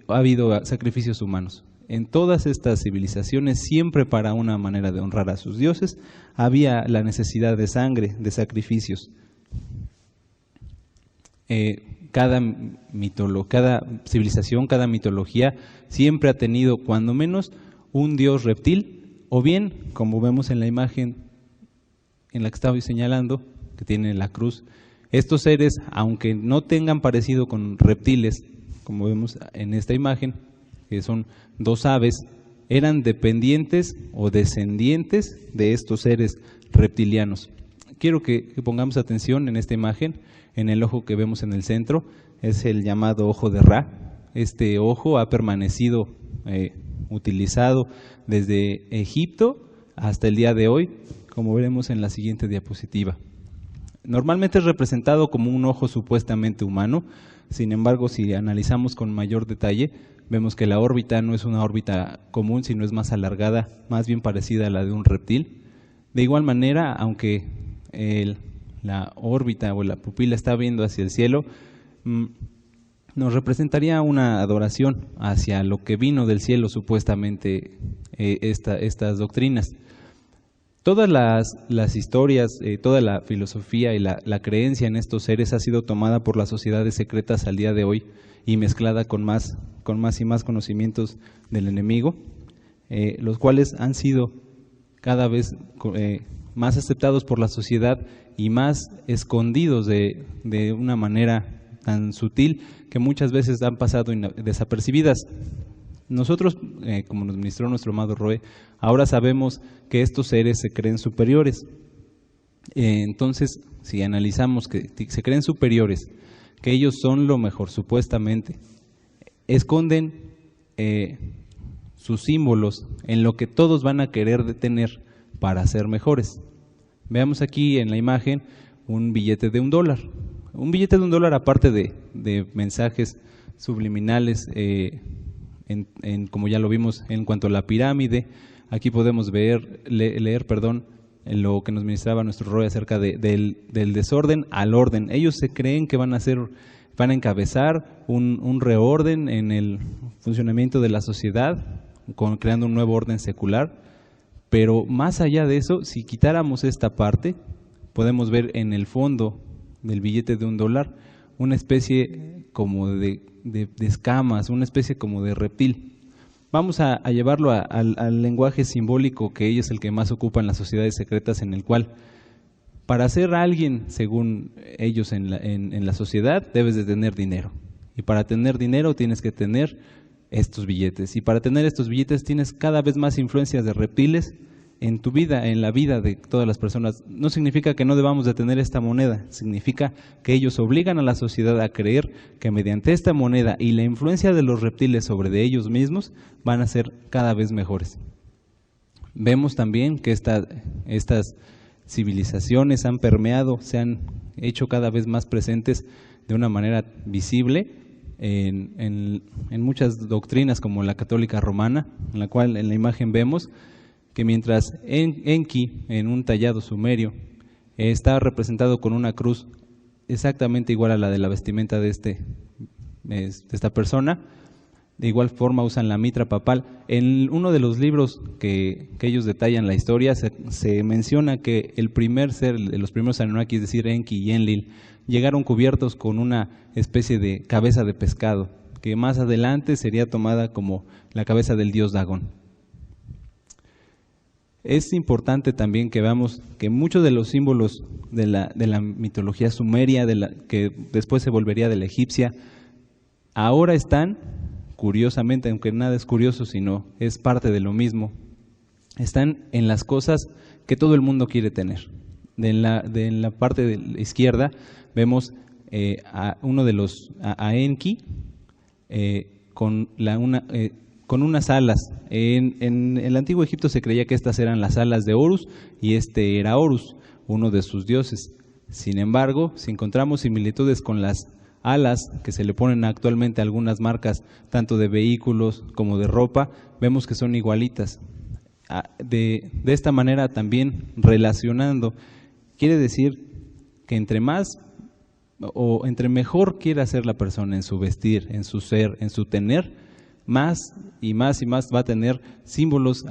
habido sacrificios humanos. En todas estas civilizaciones, siempre para una manera de honrar a sus dioses, había la necesidad de sangre, de sacrificios. Cada civilización, cada mitología, siempre ha tenido cuando menos un dios reptil, o bien, como vemos en la imagen en la que estaba señalando, que tiene la cruz, estos seres, aunque no tengan parecido con reptiles, como vemos en esta imagen, que son dos aves, eran dependientes o descendientes de estos seres reptilianos. Quiero que pongamos atención en esta imagen, en el ojo que vemos en el centro, es el llamado ojo de Ra. Este ojo ha permanecido utilizado desde Egipto hasta el día de hoy, como veremos en la siguiente diapositiva. Normalmente es representado como un ojo supuestamente humano, sin embargo, si analizamos con mayor detalle, vemos que la órbita no es una órbita común, sino es más alargada, más bien parecida a la de un reptil. De igual manera, aunque la órbita o la pupila está viendo hacia el cielo, nos representaría una adoración hacia lo que vino del cielo supuestamente estas doctrinas. Todas las historias, toda la filosofía y la creencia en estos seres ha sido tomada por las sociedades secretas al día de hoy y mezclada con más y más conocimientos del enemigo, los cuales han sido cada vez más aceptados por la sociedad y más escondidos de una manera tan sutil que muchas veces han pasado desapercibidas. Nosotros, como nos ministró nuestro amado Roe, ahora sabemos que estos seres se creen superiores. Entonces, si analizamos que se creen superiores, que ellos son lo mejor supuestamente, esconden sus símbolos en lo que todos van a querer detener para ser mejores. Veamos aquí en la imagen un billete de $1. Un billete de $1, aparte de mensajes subliminales, como ya lo vimos en cuanto a la pirámide, aquí podemos leer lo que nos ministraba nuestro Roy acerca del desorden al orden. Ellos se creen que van a encabezar un reorden en el funcionamiento de la sociedad, creando un nuevo orden secular, pero más allá de eso, si quitáramos esta parte, podemos ver en el fondo del billete de $1 una especie como de escamas, una especie como de reptil. Vamos a llevarlo al lenguaje simbólico, que es el que más ocupa en las sociedades secretas, en el cual para ser alguien, según ellos en la sociedad, debes de tener dinero. Y para tener dinero tienes que tener estos billetes. Y para tener estos billetes tienes cada vez más influencias de reptiles en tu vida, en la vida de todas las personas. No significa que no debamos de tener esta moneda, significa que ellos obligan a la sociedad a creer que mediante esta moneda y la influencia de los reptiles sobre de ellos mismos van a ser cada vez mejores. Vemos también que estas civilizaciones han permeado, se han hecho cada vez más presentes de una manera visible en muchas doctrinas como la católica romana, en la cual en la imagen vemos que mientras Enki, en un tallado sumerio, está representado con una cruz exactamente igual a la de la vestimenta de esta persona, de igual forma usan la mitra papal. En uno de los libros que ellos detallan la historia se menciona que el primer ser de los primeros Anunnaki, es decir, Enki y Enlil, llegaron cubiertos con una especie de cabeza de pescado, que más adelante sería tomada como la cabeza del dios Dagón. Es importante también que veamos que muchos de los símbolos de la mitología sumeria, que después se volvería de la egipcia, ahora están, curiosamente, aunque nada es curioso, sino es parte de lo mismo, están en las cosas que todo el mundo quiere tener. De la parte de la izquierda vemos a Enki con unas alas. En el antiguo Egipto se creía que estas eran las alas de Horus y este era Horus, uno de sus dioses. Sin embargo, si encontramos similitudes con las alas que se le ponen actualmente a algunas marcas, tanto de vehículos como de ropa, vemos que son igualitas. De esta manera también relacionando, quiere decir que entre mejor quiera ser la persona en su vestir, en su ser, en su tener, más y más y más va a tener símbolos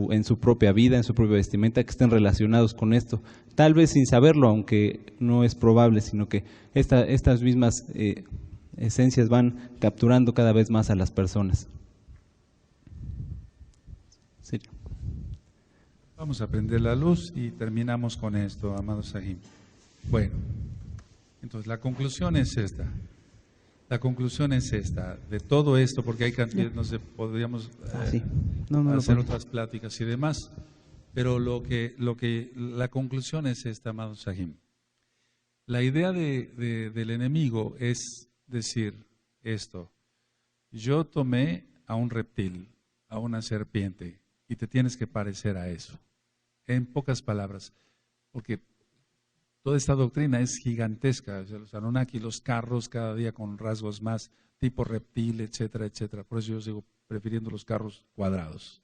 en su propia vida, en su propia vestimenta, que estén relacionados con esto. Tal vez sin saberlo, aunque no es probable, sino que estas mismas esencias van capturando cada vez más a las personas. Sí. Vamos a prender la luz y terminamos con esto, amados Sahim. Bueno, entonces la conclusión es esta. La conclusión es esta, de todo esto, porque hay cantidad, no sé, podríamos hacer otras pláticas y demás, pero la conclusión es esta, amado Sahim. La idea del enemigo es decir esto: yo tomé a un reptil, a una serpiente, y te tienes que parecer a eso. En pocas palabras, porque toda esta doctrina es gigantesca. O sea, los Anunnaki, los carros cada día con rasgos más tipo reptil, etcétera, etcétera. Por eso yo sigo prefiriendo los carros cuadrados.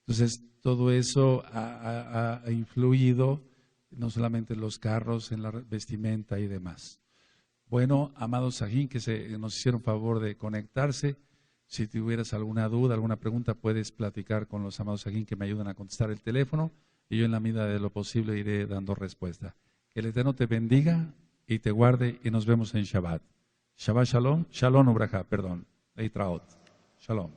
Entonces, todo eso ha influido no solamente en los carros, en la vestimenta y demás. Bueno, amados Sahim, que nos hicieron favor de conectarse. Si tuvieras alguna duda, alguna pregunta, puedes platicar con los amados Sahim que me ayudan a contestar el teléfono y yo en la medida de lo posible iré dando respuesta. Que el Eterno te bendiga y te guarde y nos vemos en Shabbat. Shabbat Shalom, Shalom Ubraja, perdón, Leitraot. Shalom.